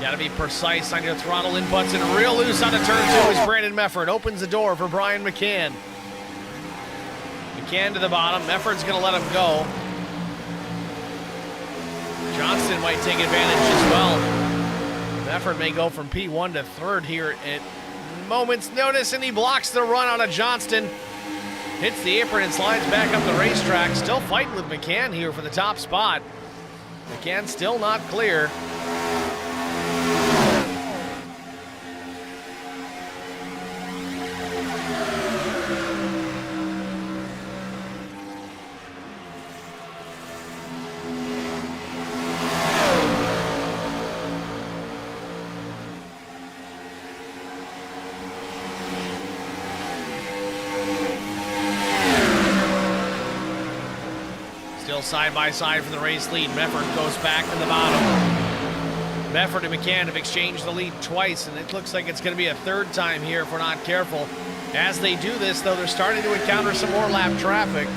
Got to be precise on your throttle inputs, and real loose on a turn 2 as Brandon Mefford opens the door for Brian McCann. McCann to the bottom. Mefford's going to let him go. Johnston might take advantage as well. Mefford may go from P1 to 3rd here at moment's notice, and he blocks the run out of Johnston. Hits the apron and slides back up the racetrack. Still fighting with McCann here for the top spot. McCann still not clear. Side by side for the race lead. Mefford goes back to the bottom. Mefford and McCann have exchanged the lead twice, and it looks like it's going to be a 3rd time here if we're not careful. As they do this, though, they're starting to encounter some more lap traffic.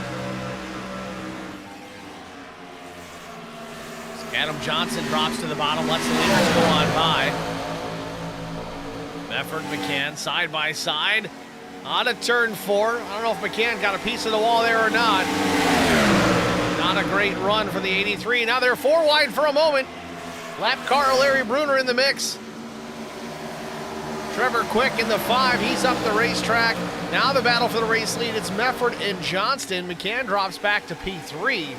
Adam Johnson drops to the bottom, lets the leaders go on by. Mefford, McCann, side by side. On to turn 4. I don't know if McCann got a piece of the wall there or not. Not a great run for the 83. Now they're 4 wide for a moment. Lap car Larry Bruner in the mix. Trevor Quick in the 5. He's up the racetrack. Now the battle for the race lead. It's Mefford and Johnston. McCann drops back to P3.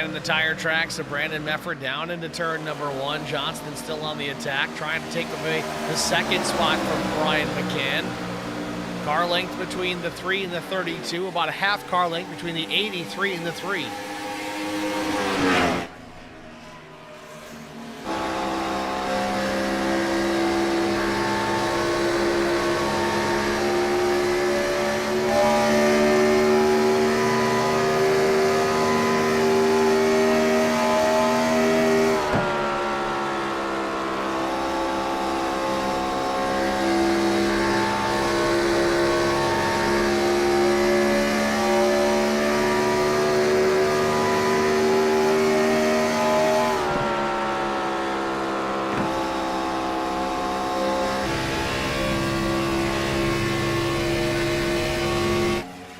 In the tire tracks, so Brandon Mefford down into turn number 1. Johnston still on the attack, trying to take away the 2nd spot from Brian McCann. Car length between the 3 and the 32, about a half car length between the 83 and the 3.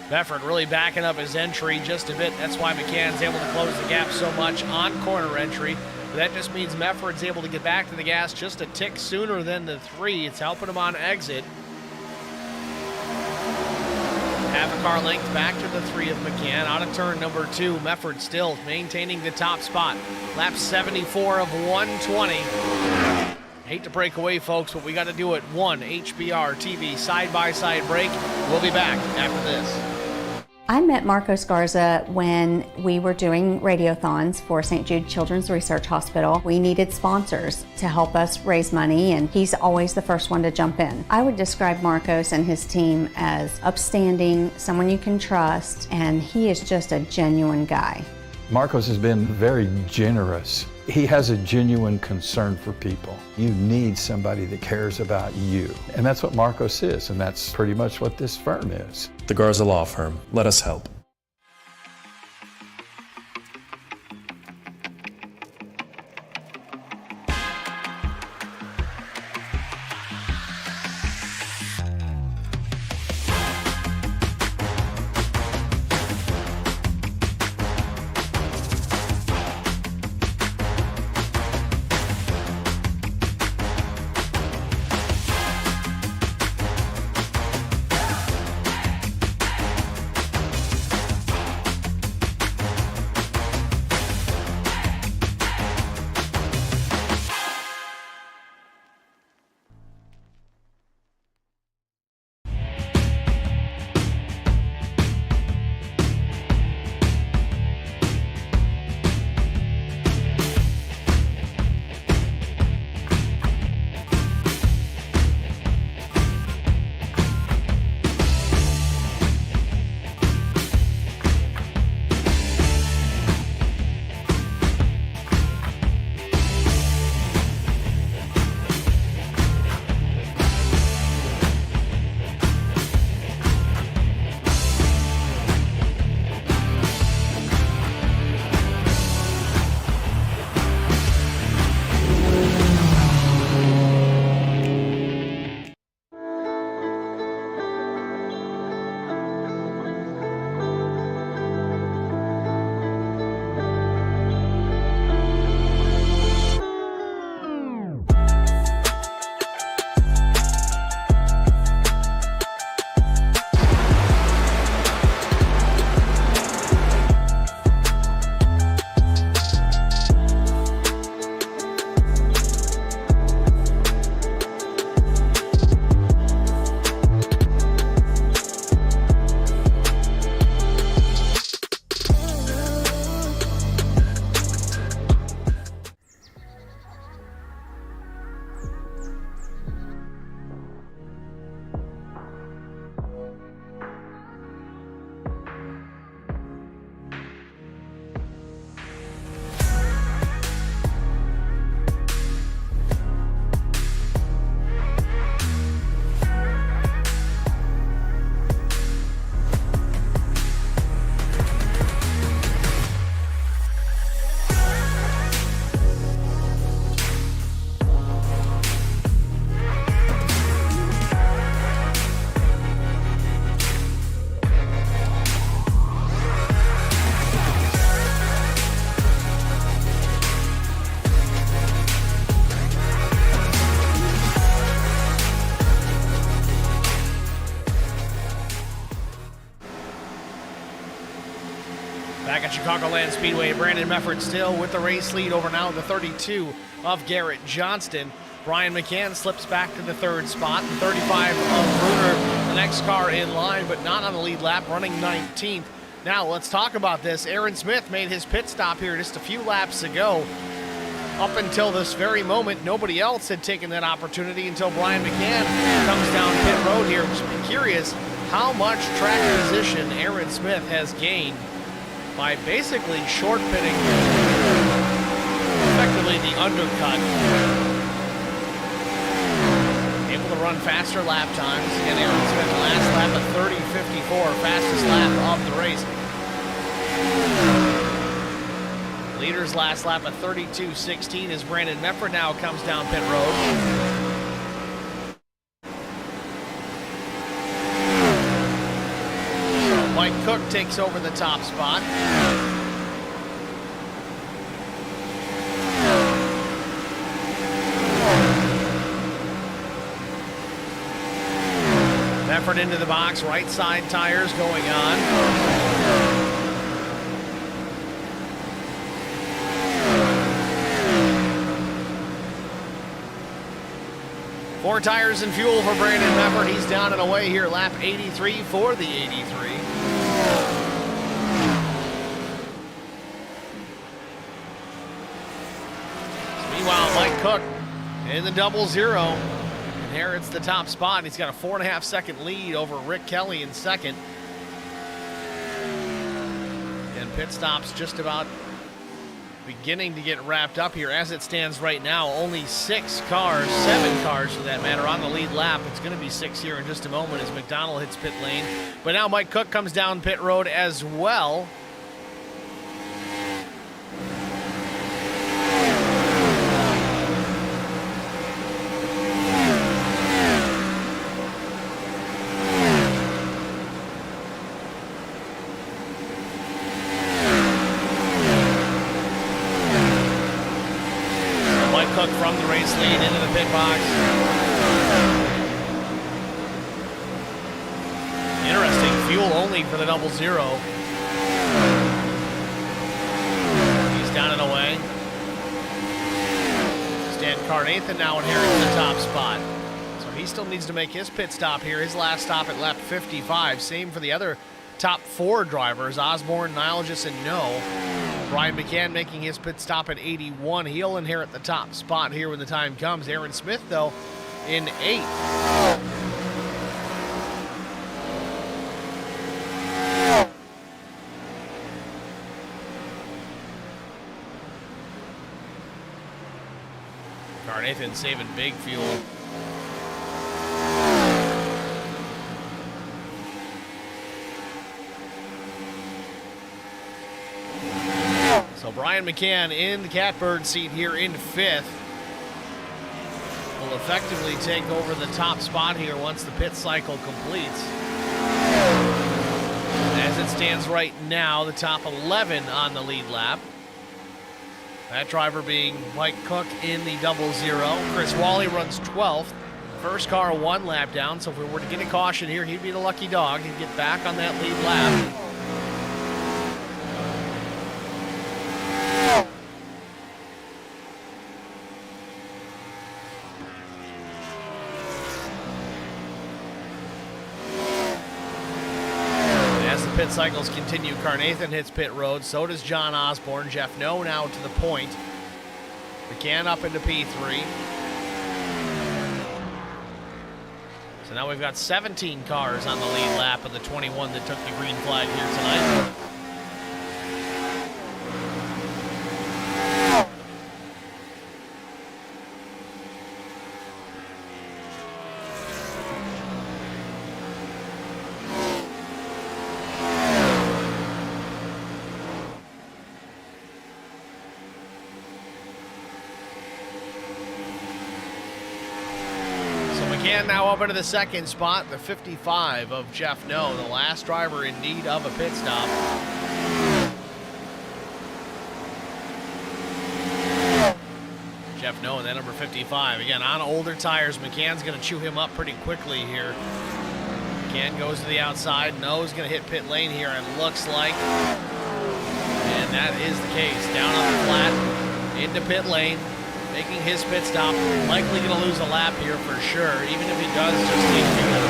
Mefford really backing up his entry just a bit. That's why McCann's able to close the gap so much on corner entry. But that just means Mefford's able to get back to the gas just a tick sooner than the 3. It's helping him on exit. Half a car length back to the 3 of McCann. Out of turn number 2, Mefford still maintaining the top spot. Lap 74 of 120. Hate to break away, folks, but we got to do it. 1 HBR TV side-by-side break. We'll be back after this. I met Marco Scarza when we were doing radiothons for St. Jude Children's Research Hospital. We needed sponsors to help us raise money, and he's always the first one to jump in. I would describe Marcos and his team as upstanding, someone you can trust, and he is just a genuine guy. Marcos has been very generous. He has a genuine concern for people. You need somebody that cares about you. And that's what Marcos is, and that's pretty much what this firm is. The Garza Law Firm. Let us help. Back at Chicagoland Speedway, Brandon Mefford still with the race lead over now the 32 of Garrett Johnston. Brian McCann slips back to the third spot. The 35 of Bruner, the next car in line, but not on the lead lap, running 19th. Now let's talk about this. Aaron Smith made his pit stop here just a few laps ago. Up until this very moment, nobody else had taken that opportunity until Brian McCann comes down pit road here. Just curious how much track position Aaron Smith has gained by basically short pitting, effectively the undercut. Able to run faster lap times. And Aaron Smith last lap at 30:54, fastest lap of the race. Leader's last lap at 32:16 as Brandon Mefford now comes down pit road. So Mike Cook takes over the top spot. Mefford into the box, right side tires going on. Four tires and fuel for Brandon Mefford. He's down and away here, lap 83 for the 83. Meanwhile, Mike Cook in the 00 inherits the top spot. He's got a 4.5 second lead over Rick Kelly in second. And pit stops just about beginning to get wrapped up here. As it stands right now, only 6 cars, 7 cars for that matter, on the lead lap. It's going to be 6 here in just a moment as McDonald hits pit lane. But now Mike Cook comes down pit road as well. Cook from the race lead into the pit box. Interesting, fuel only for the 0-0. He's down and away. Stan Carnathan now inherits the top spot. So he still needs to make his pit stop here. His last stop at lap 55. Same for the other top 4 drivers, Osborne, Nilgis, and No. Brian McCann making his pit stop at 81. He'll inherit the top spot here when the time comes. Aaron Smith, though, in 8th. Carnathan saving big fuel. So Brian McCann in the catbird seat here in 5th. Will effectively take over the top spot here once the pit cycle completes. As it stands right now, the top 11 on the lead lap. That driver being Mike Cook in the 0-0. Chris Wally runs 12th. First car 1 lap down, so if we were to get a caution here, he'd be the lucky dog. He'd get back on that lead lap. Pit cycles continue. Carnathan hits pit road. So does John Osborne. Jeff No now to the point. McCann up into P3. So now we've got 17 cars on the lead lap of the 21 that took the green flag here tonight. McCann now up into the 2nd spot, the 55 of Jeff No, the last driver in need of a pit stop. Jeff No in that number 55. Again, on older tires, McCann's going to chew him up pretty quickly here. McCann goes to the outside. No's going to hit pit lane here, it looks like. And that is the case. Down on the flat, into pit lane. Making his pit stop, likely going to lose a lap here for sure, even if he does just take fuel.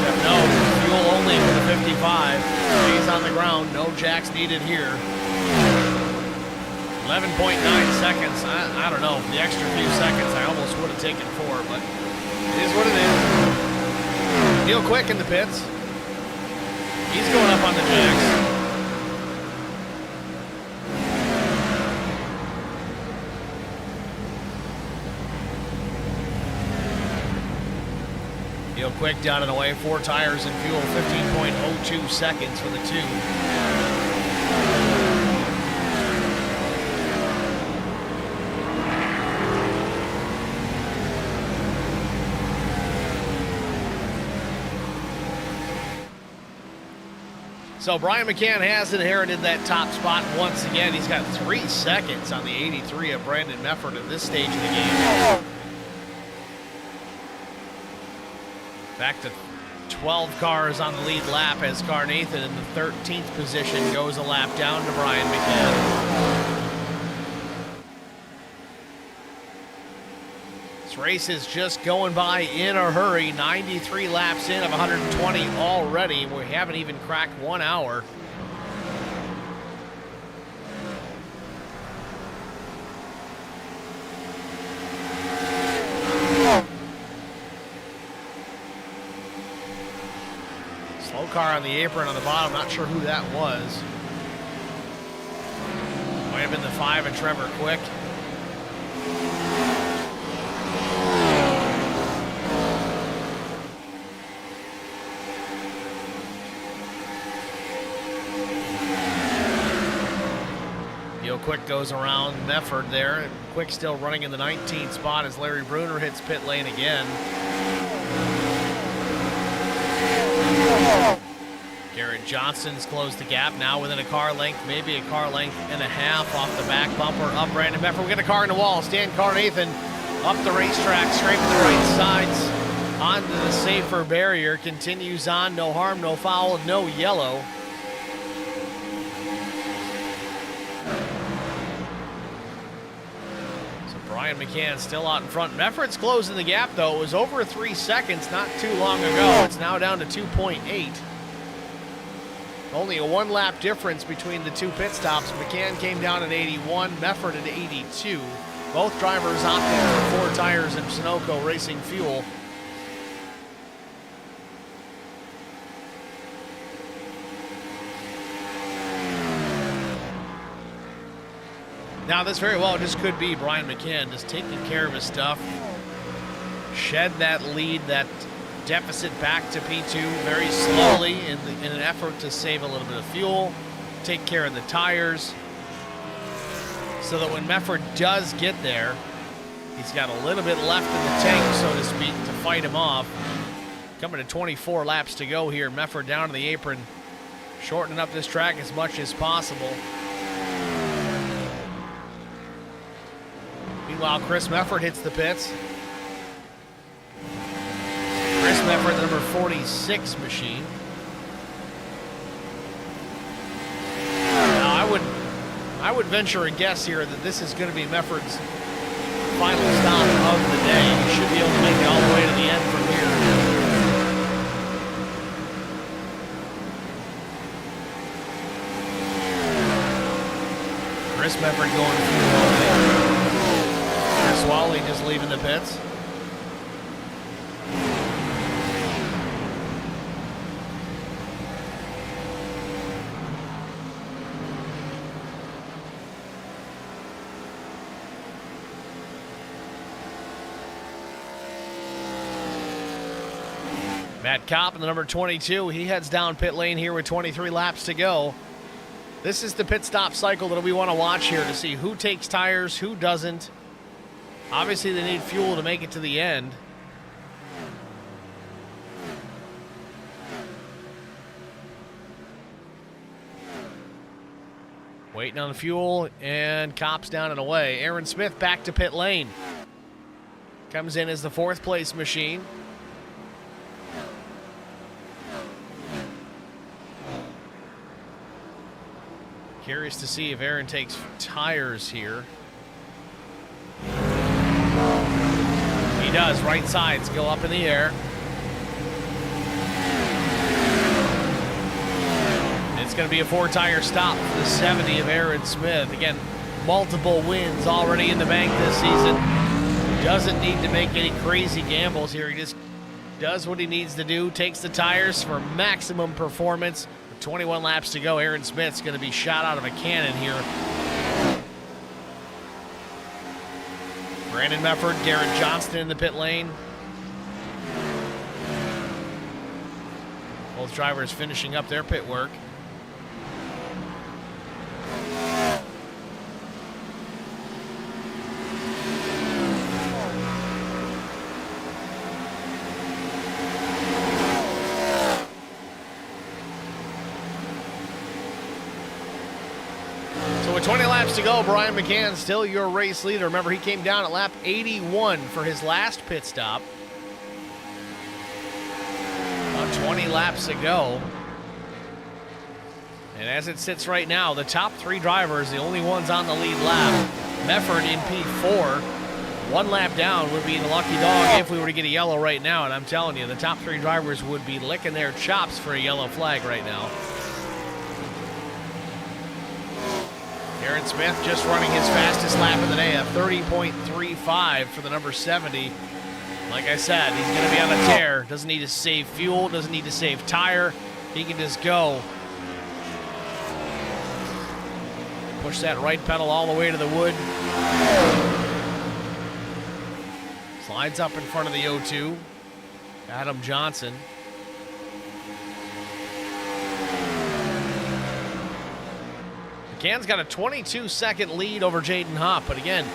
Jeff No, fuel only for the 55. Stays on the ground, no jacks needed here. 11.9 seconds. I don't know. The extra few seconds I almost would have taken 4, but it is what it is. Neil Quick in the pits. He's going up on the jacks. Neil Quick down and away. 4 tires and fuel. 15.02 seconds for the 2. So Brian McCann has inherited that top spot once again. He's got 3 seconds on the 83 of Brandon Mefford at this stage of the game. Back to 12 cars on the lead lap as Carnathan in the 13th position goes a lap down to Brian McCann. This race is just going by in a hurry. 93 laps in of 120 already. We haven't even cracked 1 hour. car on the apron on the bottom. Not sure who that was. Might have been the 5 and Trevor Quick. Quick goes around Mefford there. Quick still running in the 19th spot as Larry Bruner hits pit lane again. Garrett Johnston's closed the gap, now within a car length, maybe a car length and a half off the back bumper of Brandon Mefford. We get a car in the wall. Stan Carnathan up the racetrack, straight to the right sides, onto the safer barrier, continues on, no harm, no foul, no yellow. Brian McCann still out in front. Mefford's closing the gap, though. It was over 3 seconds not too long ago. It's now down to 2.8. Only a 1 lap difference between the two pit stops. McCann came down at 81, Mefford at 82. Both drivers opting for 4 tires and Sunoco Racing fuel. Now, this very well just could be Brian McCann just taking care of his stuff. Shed that lead, that deficit back to P2 very slowly in an effort to save a little bit of fuel, take care of the tires, so that when Mefford does get there, he's got a little bit left in the tank, so to speak, to fight him off. Coming to 24 laps to go here. Mefford down to the apron, shortening up this track as much as possible. Meanwhile, Chris Mefford hits the pits. Chris Mefford, the number 46 machine. Now, I would venture a guess here that this is going to be Mefford's final stop of the day. He should be able to make it all the way to the end from here. Chris Mefford going through all day. Swally just leaving the pits. Matt Kopp in the number 22, he heads down pit lane here with 23 laps to go. This is the pit stop cycle that we want to watch here to see who takes tires, who doesn't. Obviously, they need fuel to make it to the end. Waiting on the fuel, and Kopp's down and away. Aaron Smith back to pit lane. Comes in as the 4th place machine. Curious to see if Aaron takes tires here. He does. Right sides go up in the air. It's going to be a 4-tire stop for the 70 of Aaron Smith. Again, multiple wins already in the bank this season. Doesn't need to make any crazy gambles here. He just does what he needs to do, takes the tires for maximum performance. With 21 laps to go, Aaron Smith's going to be shot out of a cannon here. Brandon Mefford, Garrett Johnston in the pit lane. Both drivers finishing up their pit work. So with 20 laps to go, Brian McCann still your race leader. Remember, he came down at lap 81 for his last pit stop. About 20 laps to go. And as it sits right now, the top 3 drivers, the only ones on the lead lap. Mefford in P4. 1 lap down would be the lucky dog if we were to get a yellow right now. And I'm telling you, the top 3 drivers would be licking their chops for a yellow flag right now. Aaron Smith just running his fastest lap of the day, a 30.35 for the number 70. Like I said, he's going to be on a tear. Doesn't need to save fuel, doesn't need to save tire. He can just go. Push that right pedal all the way to the wood. Slides up in front of the O2. Adam Johnson. McCann's got a 22-second lead over Jaden Hopp, but again,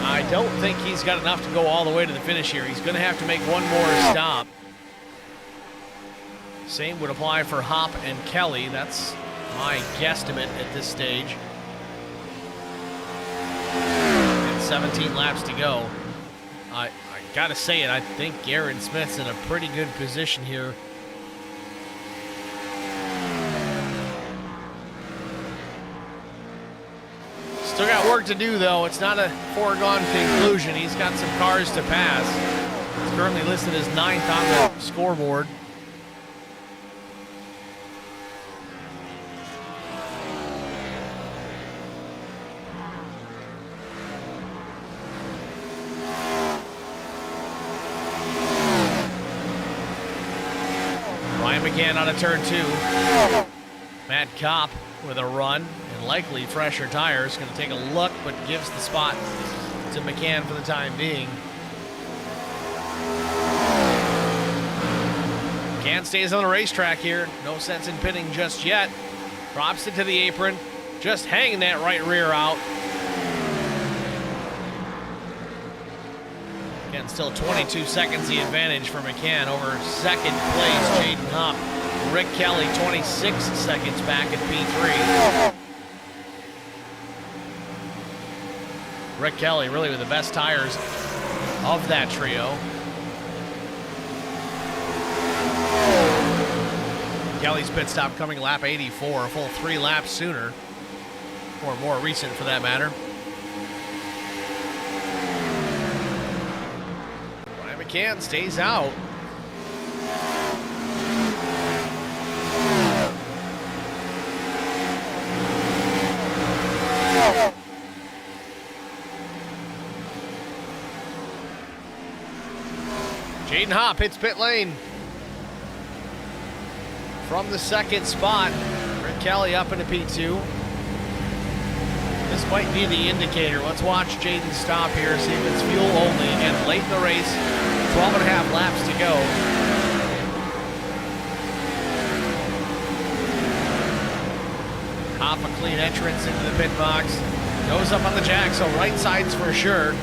I don't think he's got enough to go all the way to the finish here. He's going to have to make one more stop. Same would apply for Hopp and Kelly. That's my guesstimate at this stage. And 17 laps to go. I gotta say it, I think Aaron Smith's in a pretty good position here. Still got work to do, though. It's not a foregone conclusion. He's got some cars to pass. He's currently listed as 9th on the scoreboard. Ryan McCann out of turn 2. Matt Kopp with a run and likely fresher tires. Going to take a look, but gives the spot to McCann for the time being. McCann stays on the racetrack here. No sense in pitting just yet. Drops it to the apron. Just hanging that right rear out. Again, still 22 seconds the advantage for McCann over second place Jaden Hopp. Rick Kelly 26 seconds back at P3. Rick Kelly really with the best tires of that trio. Kelly's pit stop coming lap 84, a full 3 laps sooner, or more recent for that matter. Ryan McCann stays out. Jaden Hopp hits pit lane from the second spot. Rick Kelly up into P2. This might be the indicator. Let's watch Jaden stop here, see if it's fuel only. Again, late in the race, 12 and a half laps to go. Hopp a clean entrance into the pit box. Goes up on the jack, so right side's for sure.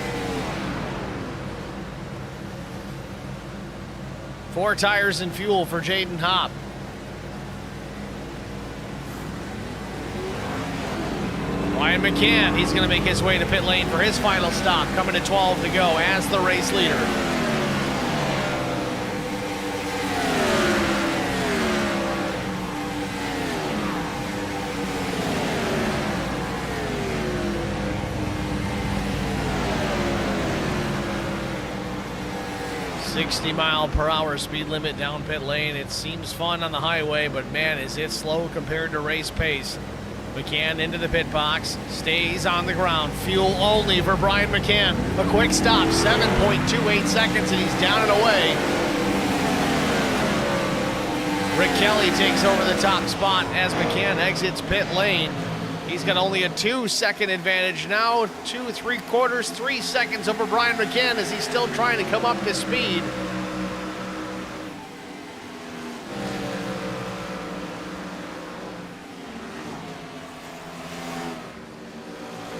4 tires and fuel for Jaden Hopp. Ryan McCann, he's going to make his way to pit lane for his final stop, coming to 12 to go as the race leader. .60-mile-per-hour speed limit down pit lane. It seems fun on the highway, but man, is it slow compared to race pace. McCann into the pit box, stays on the ground. Fuel only for Brian McCann. A quick stop, 7.28 seconds, and he's down and away. Rick Kelly takes over the top spot as McCann exits pit lane. He's got only a 2-second advantage now, 2 3/4, 3 seconds over Brian McCann as he's still trying to come up to speed.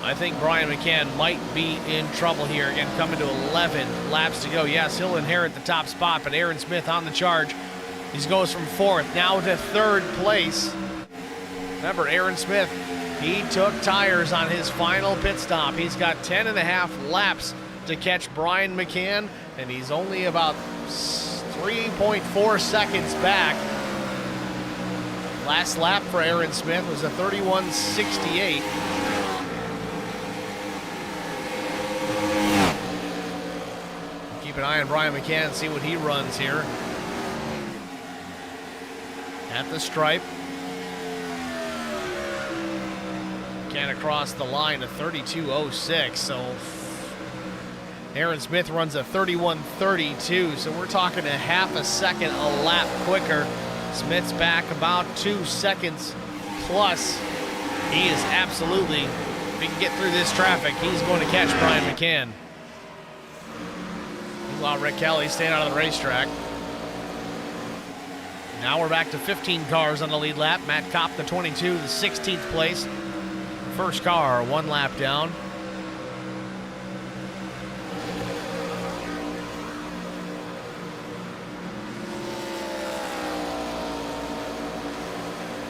I think Brian McCann might be in trouble here. Again, coming to 11 laps to go. Yes, he'll inherit the top spot, but Aaron Smith on the charge. He goes from 4th now to 3rd place. Remember, Aaron Smith, he took tires on his final pit stop. He's got 10 and a half laps to catch Brian McCann, and he's only about 3.4 seconds back. Last lap for Aaron Smith was a 31.68. Keep an eye on Brian McCann, see what he runs here. At the stripe. McCann across the line, a 32.06. So Aaron Smith runs a 31.32. So we're talking a half a second a lap quicker. Smith's back about 2 seconds plus. He is absolutely, if he can get through this traffic, he's going to catch Brian McCann. Meanwhile, Rick Kelly staying out of the racetrack. Now we're back to 15 cars on the lead lap. Matt Kopp, the 22, the 16th place. First car, 1 lap down.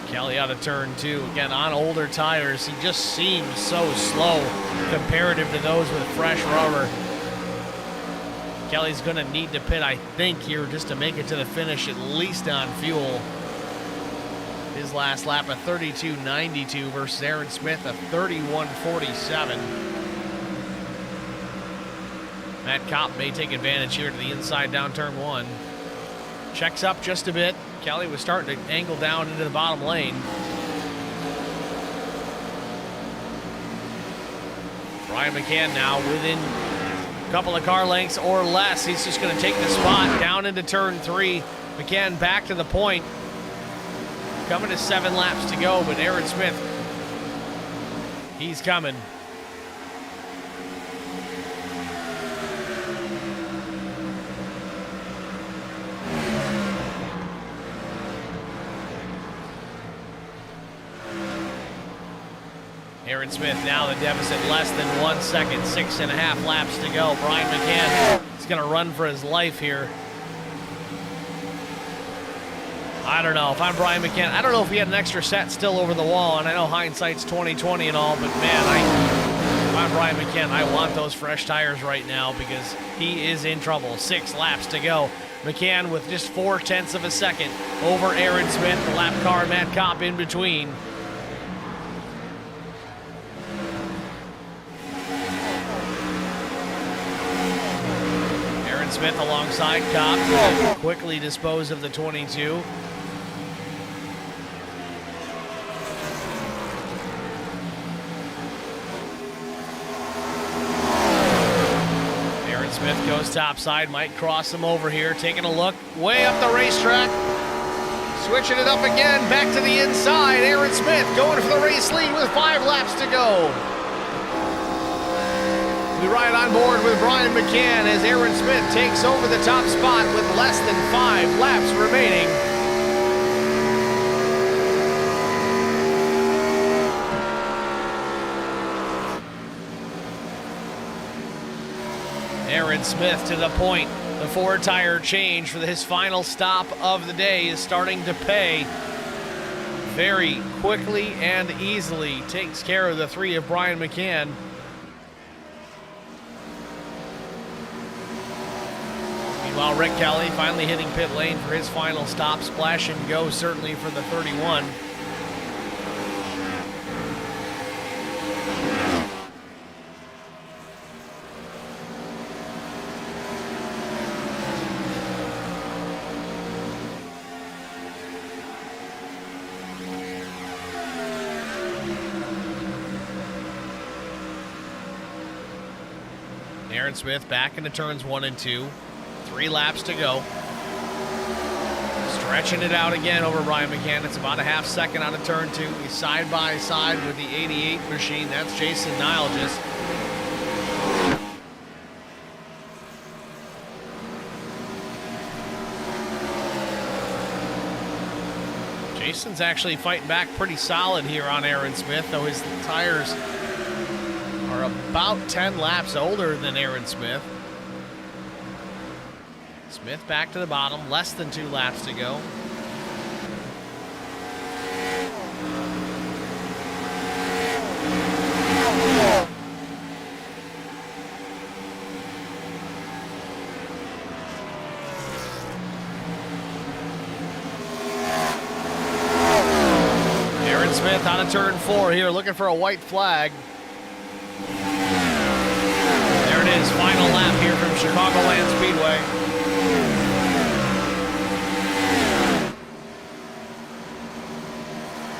Kelly out of turn 2. Again, on older tires, he just seems so slow comparative to those with fresh rubber. Kelly's going to need to pit, I think, here just to make it to the finish, at least on fuel. His last lap, a 32.92 versus Aaron Smith, a 31.47. Matt Kopp may take advantage here to the inside down turn 1. Checks up just a bit. Kelly was starting to angle down into the bottom lane. Brian McCann now within a couple of car lengths or less. He's just going to take the spot down into turn 3. McCann back to the point. Coming to 7 laps to go, but Aaron Smith, he's coming. Aaron Smith now the deficit less than 1 second, 6.5 laps to go. Brian McCann is going to run for his life here. I don't know. If I'm Brian McCann, I don't know if he had an extra set still over the wall, and I know hindsight's 20/20 and all, but man, if I'm Brian McCann, I want those fresh tires right now because he is in trouble. 6 laps to go. McCann with just 0.4 of a second over Aaron Smith, the lap car, Matt Kopp in between. Aaron Smith alongside Kopp to quickly dispose of the 22. Smith goes topside, might cross him over here, taking a look way up the racetrack. Switching it up again, back to the inside. Aaron Smith going for the race lead with 5 laps to go. We ride on board with Brian McCann as Aaron Smith takes over the top spot with less than 5 laps remaining. Aaron Smith to the point. The 4-tire change for his final stop of the day is starting to pay. Very quickly and easily takes care of the 3 of Brian McCann. Meanwhile, Rick Kelly finally hitting pit lane for his final stop. Splash and go certainly for the 31. Aaron Smith back into turns 1 and 2. 3 laps to go. Stretching it out again over Brian McCann. It's about a half second out of turn 2. He's side by side with the 88 machine. That's Jason Nilgis. Jason's actually fighting back pretty solid here on Aaron Smith, though his tires are about 10 laps older than Aaron Smith. Smith back to the bottom, less than 2 laps to go. Aaron Smith out of turn 4 here, looking for a white flag. There it is, final lap here from Chicagoland Speedway.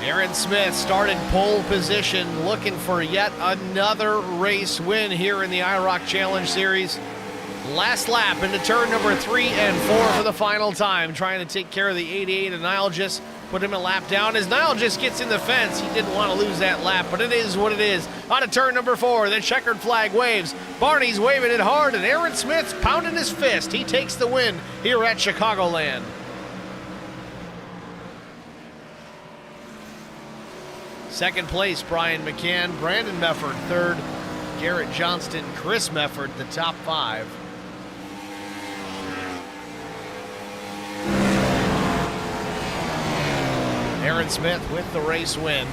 Aaron Smith started pole position, looking for yet another race win here in the IROC Challenge Series. Last lap into turn number 3 and 4 for the final time, trying to take care of the 88, and Niall just put him a lap down. As Niall just gets in the fence, he didn't want to lose that lap, but it is what it is. On to turn number 4, the checkered flag waves. Barney's waving it hard, and Aaron Smith's pounding his fist. He takes the win here at Chicagoland. Second place, Brian McCann, Brandon Mefford third, Garrett Johnston, Chris Mefford, the top 5. Aaron Smith with the race win.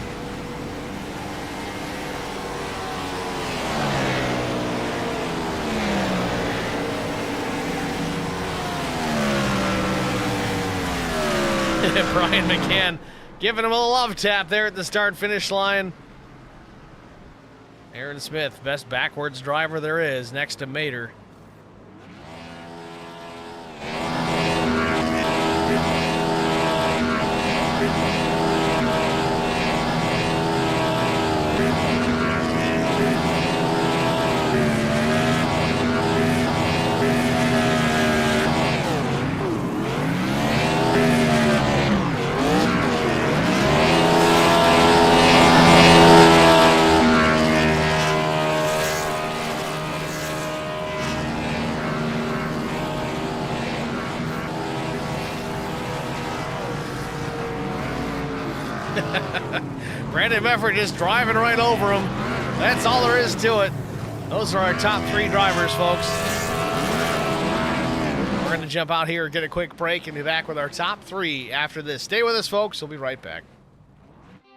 Brian McCann giving him a love tap there at the start-finish line. Aaron Smith, best backwards driver there is, next to Mater. Brandon Mefford just driving right over him. That's all there is to it. Those are our top 3 drivers, folks. We're going to jump out here, get a quick break, and be back with our top 3 after this. Stay with us, folks. We'll be right back.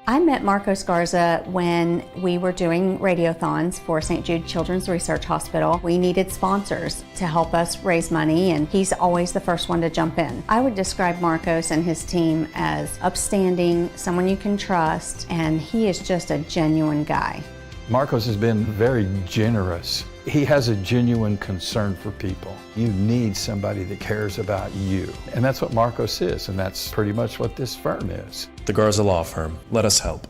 I met Marcos Garza when we were doing radiothons for St. Jude Children's Research Hospital. We needed sponsors to help us raise money, and he's always the first one to jump in. I would describe Marcos and his team as upstanding, someone you can trust, and he is just a genuine guy. Marcos has been very generous. He has a genuine concern for people. You need somebody that cares about you. And that's what Marcos is, and that's pretty much what this firm is. The Garza Law Firm. Let us help.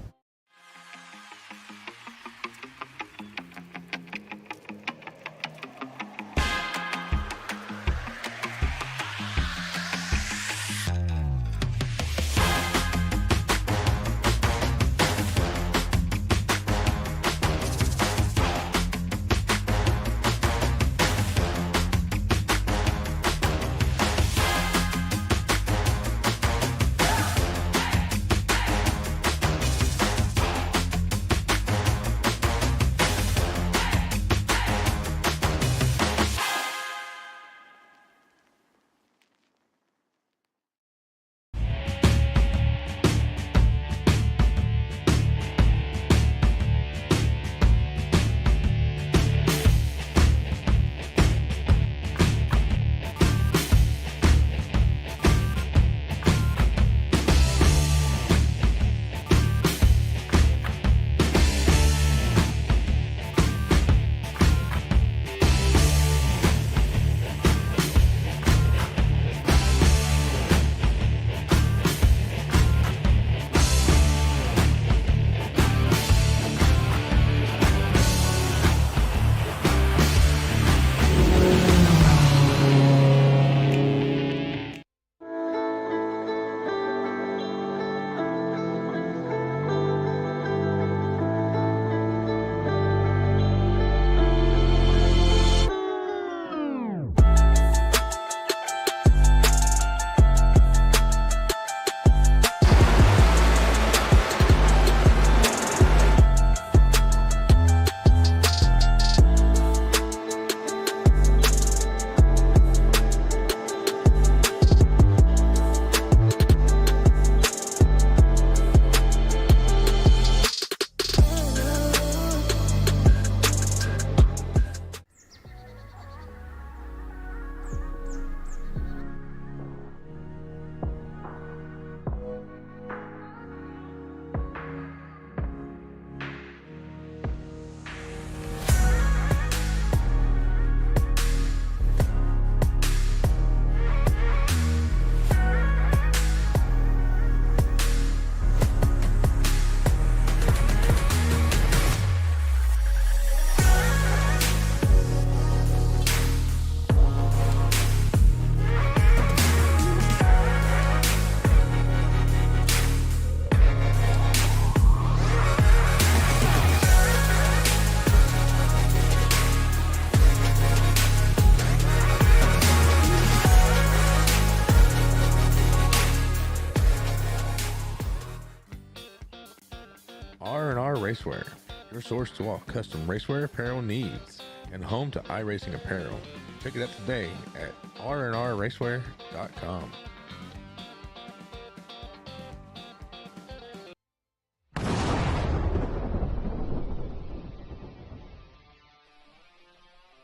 Racewear, your source to all custom racewear apparel needs, and home to iRacing apparel. Check it out today at rnrracewear.com.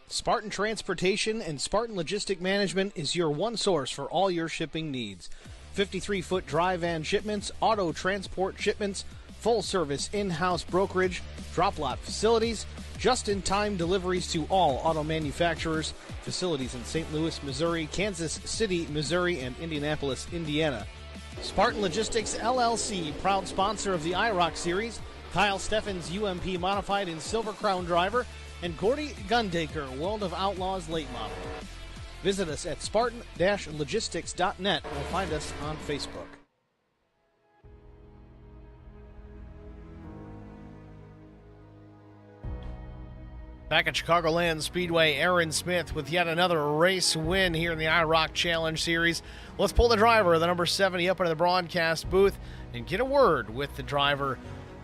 Spartan Transportation and Spartan Logistic Management is your one source for all your shipping needs. 53-foot dry van shipments, auto transport shipments, full-service in-house brokerage, drop lot facilities, just-in-time deliveries to all auto manufacturers, facilities in St. Louis, Missouri, Kansas City, Missouri, and Indianapolis, Indiana. Spartan Logistics LLC, proud sponsor of the IROC Series, Kyle Steffens UMP Modified and Silver Crown Driver, and Gordy Gundaker, World of Outlaws Late Model. Visit us at spartan-logistics.net or find us on Facebook. Back at Chicagoland Speedway, Aaron Smith with yet another race win here in the IROC Challenge Series. Let's pull the driver of the number 70 up into the broadcast booth and get a word with the driver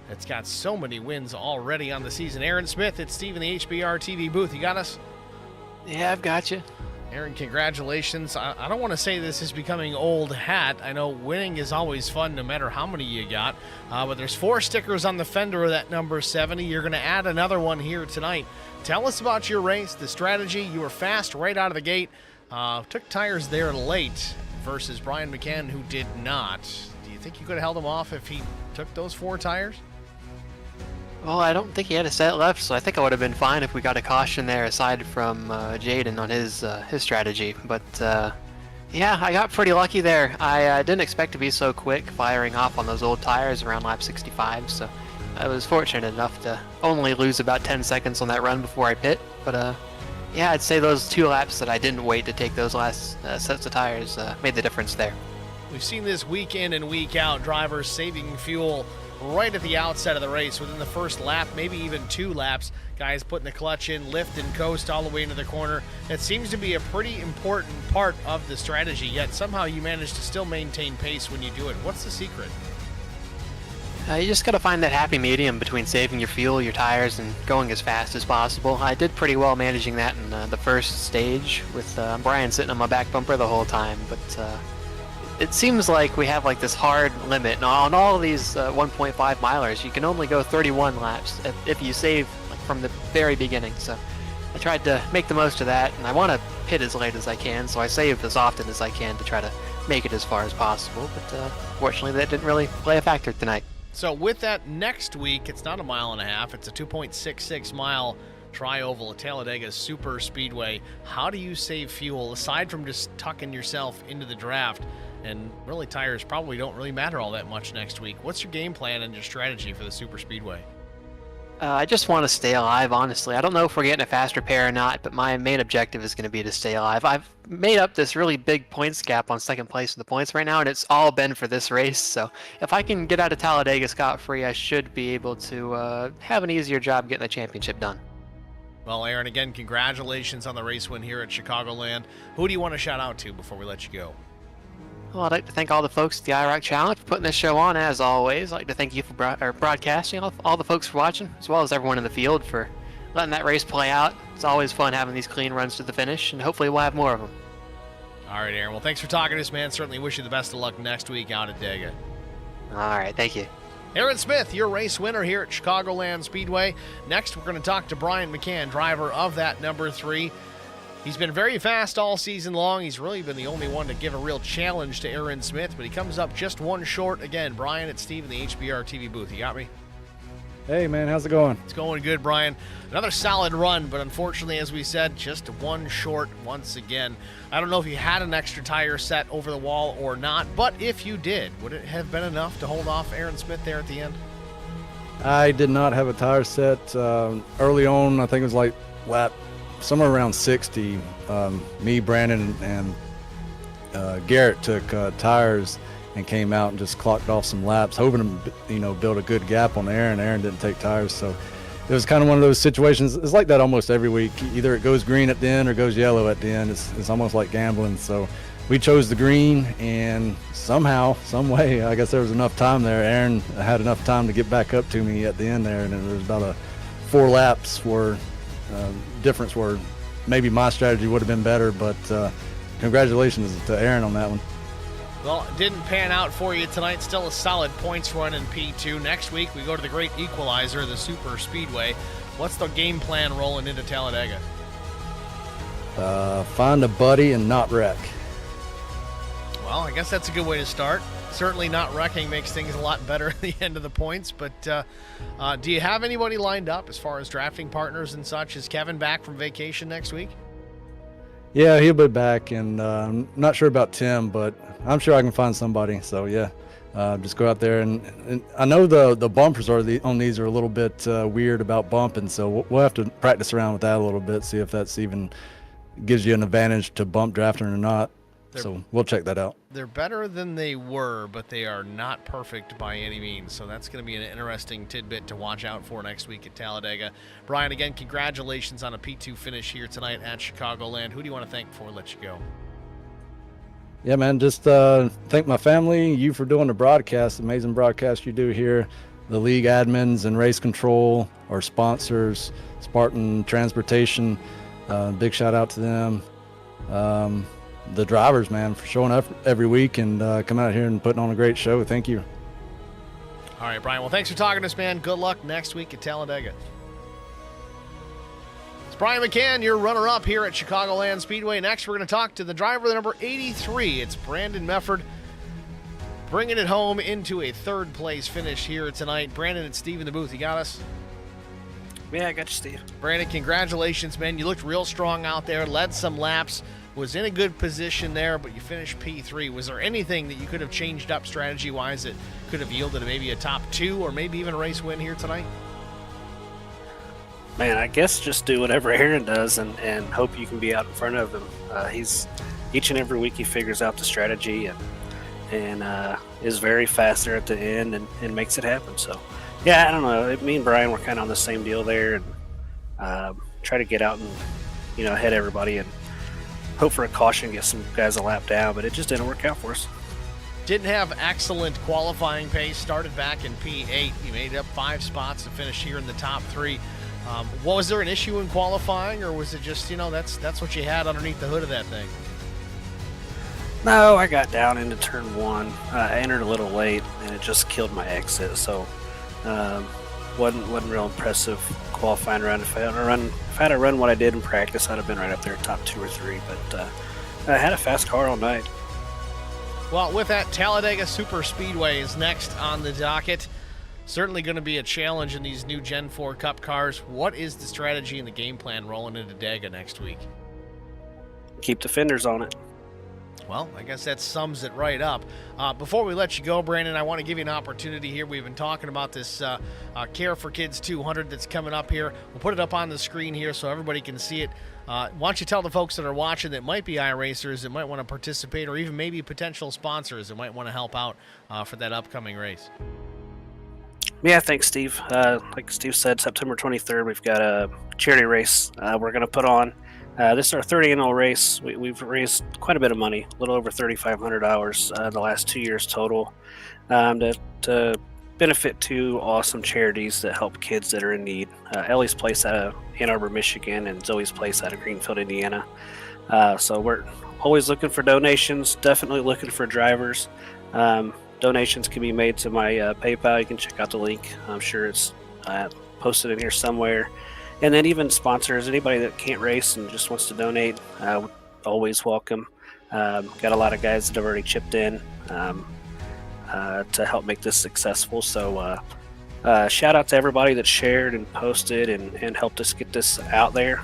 that's got so many wins already on the season. Aaron Smith, it's Steve in the HBR TV booth. You got us? Yeah, I've got you. Aaron, congratulations. I don't want to say this is becoming old hat. I know winning is always fun no matter how many you got. But there's 4 stickers on the fender of that number 70. You're going to add another one here tonight. Tell us about your race, the strategy. You were fast right out of the gate. Took tires there late versus Brian McCann, who did not. Do you think you could have held him off if he took those 4 tires? Well, I don't think he had a set left, so I think I would have been fine if we got a caution there aside from Jaden on his strategy. But yeah, I got pretty lucky there. I didn't expect to be so quick firing off on those old tires around lap 65, so I was fortunate enough to only lose about 10 seconds on that run before I pit. But yeah, I'd say those 2 laps that I didn't wait to take those last sets of tires made the difference there. We've seen this week in and week out, drivers saving fuel right at the outset of the race within the first lap, maybe even 2 laps. Guys putting the clutch in, lift and coast all the way into the corner. It seems to be a pretty important part of the strategy, yet somehow you manage to still maintain pace when you do it. What's the secret? You just got to find that happy medium between saving your fuel, your tires, and going as fast as possible. I did pretty well managing that in the first stage with Brian sitting on my back bumper the whole time, but it seems like we have like this hard limit. Now, on all of these 1.5 milers, you can only go 31 laps if you save like from the very beginning. So I tried to make the most of that, and I want to pit as late as I can, so I save as often as I can to try to make it as far as possible. But fortunately, that didn't really play a factor tonight. So with that, next week, it's not a 1.5 miles. It's a 2.66 mile tri-oval at Talladega Super Speedway. How do you save fuel, aside from just tucking yourself into the draft? And really, tires probably don't really matter all that much next week. What's your game plan and your strategy for the Super Speedway? I just want to stay alive, honestly. I don't know if we're getting a fast repair or not, but my main objective is going to be to stay alive. I've made up this really big points gap on second place in the points right now, and it's all been for this race. So if I can get out of Talladega scot-free, I should be able to have an easier job getting the championship done. Well, Aaron, again, congratulations on the race win here at Chicagoland. Who do you want to shout out to before we let you go? Well, I'd like to thank all the folks at the IROC Challenge for putting this show on, as always. I'd like to thank you for broadcasting, all the folks for watching, as well as everyone in the field for letting that race play out. It's always fun having these clean runs to the finish, and hopefully we'll have more of them. All right, Aaron. Well, thanks for talking to us, man. Certainly wish you the best of luck next week out at Dega. All right, thank you. Aaron Smith, your race winner here at Chicagoland Speedway. Next, we're going to talk to Brian McCann, driver of that number 3. He's been very fast all season long. He's really been the only one to give a real challenge to Aaron Smith, but he comes up just one short. Again, Brian, it's Steve in the HBR TV booth. You got me? Hey, man, how's it going? It's going good, Brian. Another solid run, but unfortunately, as we said, just one short once again. I don't know if you had an extra tire set over the wall or not, but if you did, would it have been enough to hold off Aaron Smith there at the end? I did not have a tire set early on. I think it was like lap somewhere around 60. Me, Brandon, and Garrett took tires and came out and just clocked off some laps, hoping to build a good gap on Aaron. Aaron didn't take tires, so it was kind of one of those situations. It's like that almost every week. Either it goes green at the end or goes yellow at the end. It's almost like gambling. So we chose the green, and somehow, some way, I guess there was enough time there. Aaron had enough time to get back up to me at the end there, and there was about 4 laps where difference where maybe my strategy would have been better, but congratulations to Aaron on that one. Well, it didn't pan out for you tonight. Still a solid points run in P2. Next week, we go to the great equalizer, the Super Speedway. What's the game plan rolling into Talladega? Find a buddy and not wreck. Well, I guess that's a good way to start. Certainly not wrecking makes things a lot better at the end of the points, but do you have anybody lined up as far as drafting partners and such? Is Kevin back from vacation next week? Yeah, he'll be back, and I'm not sure about Tim, but I'm sure I can find somebody. So yeah, just go out there, and I know the bumpers on these are a little bit weird about bumping, so we'll have to practice around with that a little bit, see if that's even gives you an advantage to bump drafting or not. So we'll check that out. They're better than they were, but they are not perfect by any means. So that's going to be an interesting tidbit to watch out for next week at Talladega. Brian, again, congratulations on a P2 finish here tonight at Chicagoland. Who do you want to thank before we let you go? Yeah, man, just thank my family, you for doing the broadcast, amazing broadcast you do here, the league admins and race control, our sponsors, Spartan Transportation, big shout out to them. The drivers, man, for showing up every week and coming out here and putting on a great show. Thank you. All right, Brian. Well, thanks for talking to us, man. Good luck next week at Talladega. It's Brian McCann, your runner-up here at Chicagoland Speedway. Next, we're going to talk to the driver, number 83. It's Brandon Mefford, bringing it home into a third-place finish here tonight. Brandon, it's Steve in the booth. You got us? Yeah, I got you, Steve. Brandon, congratulations, man. You looked real strong out there, led some laps, was in a good position there, but you finished P3. Was there anything that you could have changed up strategy-wise that could have yielded maybe a top 2 or maybe even a race win here tonight? Man, I guess just do whatever Aaron does and hope you can be out in front of him. He's each and every week he figures out the strategy and is very fast there at the end and makes it happen. So, yeah, I don't know. Me and Brian were kind of on the same deal there and try to get out and ahead everybody and hope for a caution, get some guys a lap down, but it just didn't work out for us. Didn't have excellent qualifying pace. Started back in P8. You made up 5 spots to finish here in the top 3. Was there an issue in qualifying, or was it just, that's what you had underneath the hood of that thing? No, I got down into turn 1. I entered a little late, and it just killed my exit, so wasn't real impressive qualifying run. If I had to run what I did in practice, I'd have been right up there, top 2 or 3. But I had a fast car all night. Well, with that, Talladega Super Speedway is next on the docket. Certainly going to be a challenge in these new Gen 4 Cup cars. What is the strategy and the game plan rolling into Dega next week? Keep the fenders on it. Well, I guess that sums it right up. Before we let you go, Brandon, I want to give you an opportunity here. We've been talking about this Care for Kids 200 that's coming up here. We'll put it up on the screen here so everybody can see it. Why don't you tell the folks that are watching that might be iRacers, that might want to participate, or even maybe potential sponsors that might want to help out for that upcoming race? Yeah, thanks, Steve. Like Steve said, September 23rd, we've got a charity race we're going to put on. This is our 30th annual race. We've raised quite a bit of money, a little over $3,500 the last 2 years total, to benefit 2 awesome charities that help kids that are in need. Ellie's Place out of Ann Arbor, Michigan, and Zoe's Place out of Greenfield, Indiana. So we're always looking for donations, definitely looking for drivers. Donations can be made to my PayPal. You can check out the link. I'm sure it's posted in here somewhere. And then even sponsors, anybody that can't race and just wants to donate, always welcome. Got a lot of guys that have already chipped in to help make this successful. So shout out to everybody that shared and posted and helped us get this out there.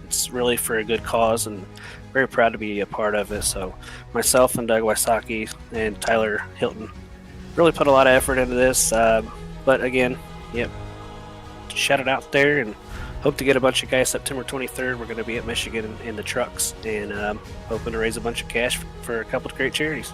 It's really for a good cause and very proud to be a part of it. So myself and Doug Wysocki and Tyler Hilton really put a lot of effort into this. But again, shout it out there and hope to get a bunch of guys September 23rd. We're going to be at Michigan in the trucks and hoping to raise a bunch of cash for a couple of great charities.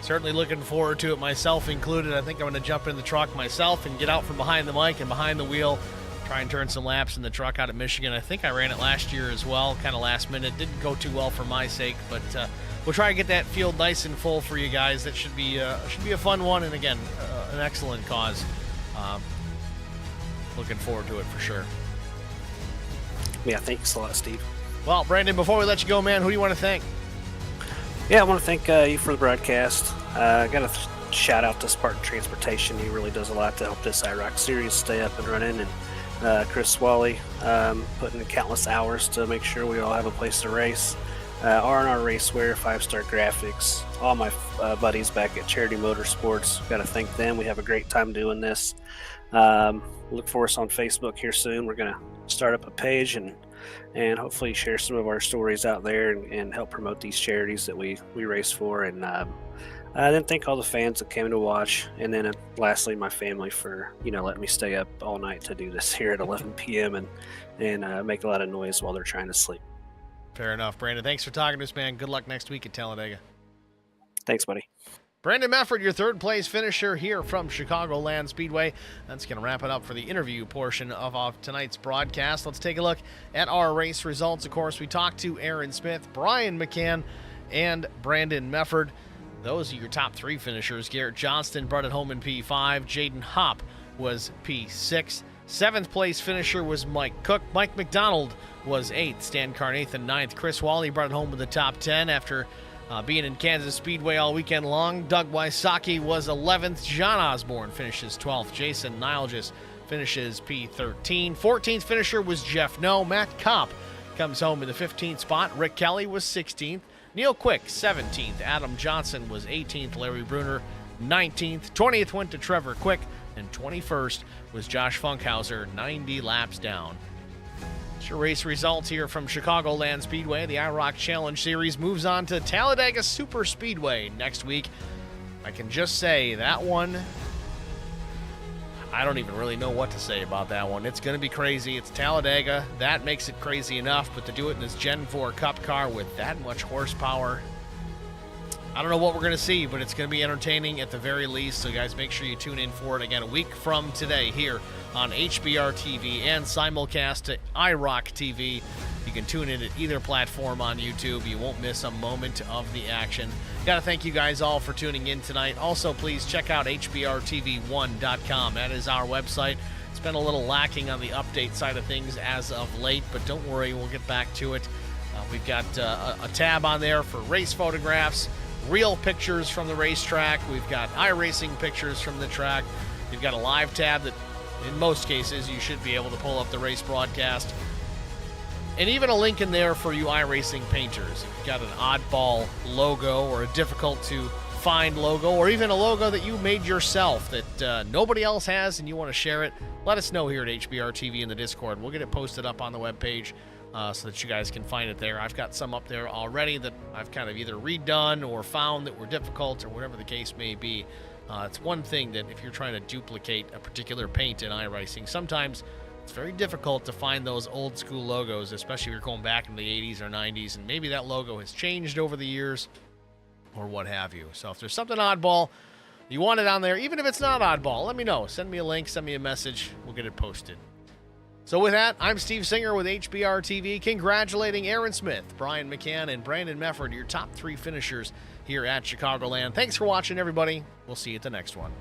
Certainly looking forward to it, myself included. I think I'm going to jump in the truck myself and get out from behind the mic and behind the wheel, try and turn some laps in the truck out at Michigan. I think I ran it last year as well, kind of last minute. Didn't go too well for my sake, but we'll try and get that field nice and full for you guys. That should be a fun one, and again, an excellent cause. Looking forward to it for sure. Yeah, thanks a lot, Steve. Well, Brandon, before we let you go, man, who do you want to thank? Yeah, I want to thank you for the broadcast. I got to shout out to Spartan Transportation. He really does a lot to help this IROC series stay up and running. And Chris Swally putting in countless hours to make sure we all have a place to race. R&R Racewear, 5-Star Graphics, all my buddies back at Charity Motorsports. Got to thank them. We have a great time doing this. Look for us on Facebook here soon. We're going to start up a page and hopefully share some of our stories out there and help promote these charities that we race for. And then thank all the fans that came to watch. And then lastly, my family for, letting me stay up all night to do this here at 11 p.m. and make a lot of noise while they're trying to sleep. Fair enough, Brandon. Thanks for talking to us, man. Good luck next week at Talladega. Thanks, buddy. Brandon Mefford, your third place finisher here from Chicagoland Speedway. That's going to wrap it up for the interview portion of tonight's broadcast. Let's take a look at our race results. Of course, we talked to Aaron Smith, Brian McCann, and Brandon Mefford. Those are your top three finishers. Garrett Johnston brought it home in P5. Jaden Hopp was P6. Seventh place finisher was Mike Cook. Mike McDonald was 8th. Stan Carnathan 9th. Chris Wally brought it home with the top 10 after being in Kansas Speedway all weekend long. Doug Wysocki was 11th. John Osborne finishes 12th. Jason Nilgis finishes P13. 14th finisher was Jeff No. Matt Kopp comes home in the 15th spot. Rick Kelly was 16th. Neil Quick, 17th. Adam Johnson was 18th. Larry Bruner, 19th. 20th went to Trevor Quick. And 21st was Josh Funkhauser, 90 laps down. It's your race results here from Chicagoland Speedway. The IROC Challenge Series moves on to Talladega Super Speedway next week. I can just say that one, I don't even really know what to say about that one. It's going to be crazy. It's Talladega. That makes it crazy enough, but to do it in this Gen 4 Cup car with that much horsepower, I don't know what we're going to see, but it's going to be entertaining at the very least. So, guys, make sure you tune in for it again a week from today here on HBR TV and simulcast to IROC TV. You can tune in at either platform on YouTube. You won't miss a moment of the action. Got to thank you guys all for tuning in tonight. Also, please check out HBRTV1.com. That is our website. It's been a little lacking on the update side of things as of late, but don't worry, we'll get back to it. We've got a tab on there for race photographs, real pictures from the racetrack. We've got iRacing pictures from the track. We've got a live tab that, in most cases, you should be able to pull up the race broadcast. And even a link in there for you iRacing painters. If you've got an oddball logo or a difficult-to-find logo, or even a logo that you made yourself that nobody else has and you want to share it, let us know here at HBR TV in the Discord. We'll get it posted up on the webpage so that you guys can find it there. I've got some up there already that I've kind of either redone or found that were difficult or whatever the case may be. It's one thing that if you're trying to duplicate a particular paint in iRacing, sometimes it's very difficult to find those old school logos, especially if you're going back in the 80s or 90s, and maybe that logo has changed over the years or what have you. So if there's something oddball, you want it on there, even if it's not oddball, let me know. Send me a link, send me a message, we'll get it posted. So with that, I'm Steve Singer with HBR TV, congratulating Aaron Smith, Brian McCann, and Brandon Mefford, your top three finishers here at Chicagoland. Thanks for watching, everybody. We'll see you at the next one.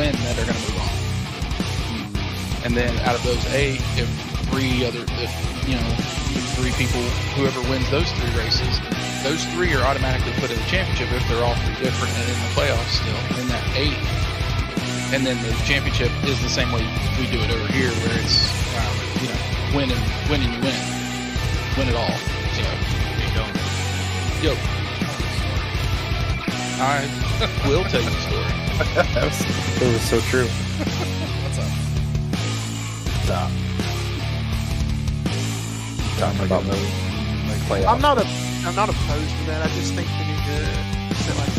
win that are going to move on. And then out of those 8, if three people, whoever wins those 3 races, those 3 are automatically put in the championship if they're all 3 different and in the playoffs still. In that 8, and then the championship is the same way we do it over here, where it's win and you win it all. So yo, I will tell you the story. It was so true. What's up? Stop. Talking about the playoffs. I'm not opposed to that. I just think we need to set like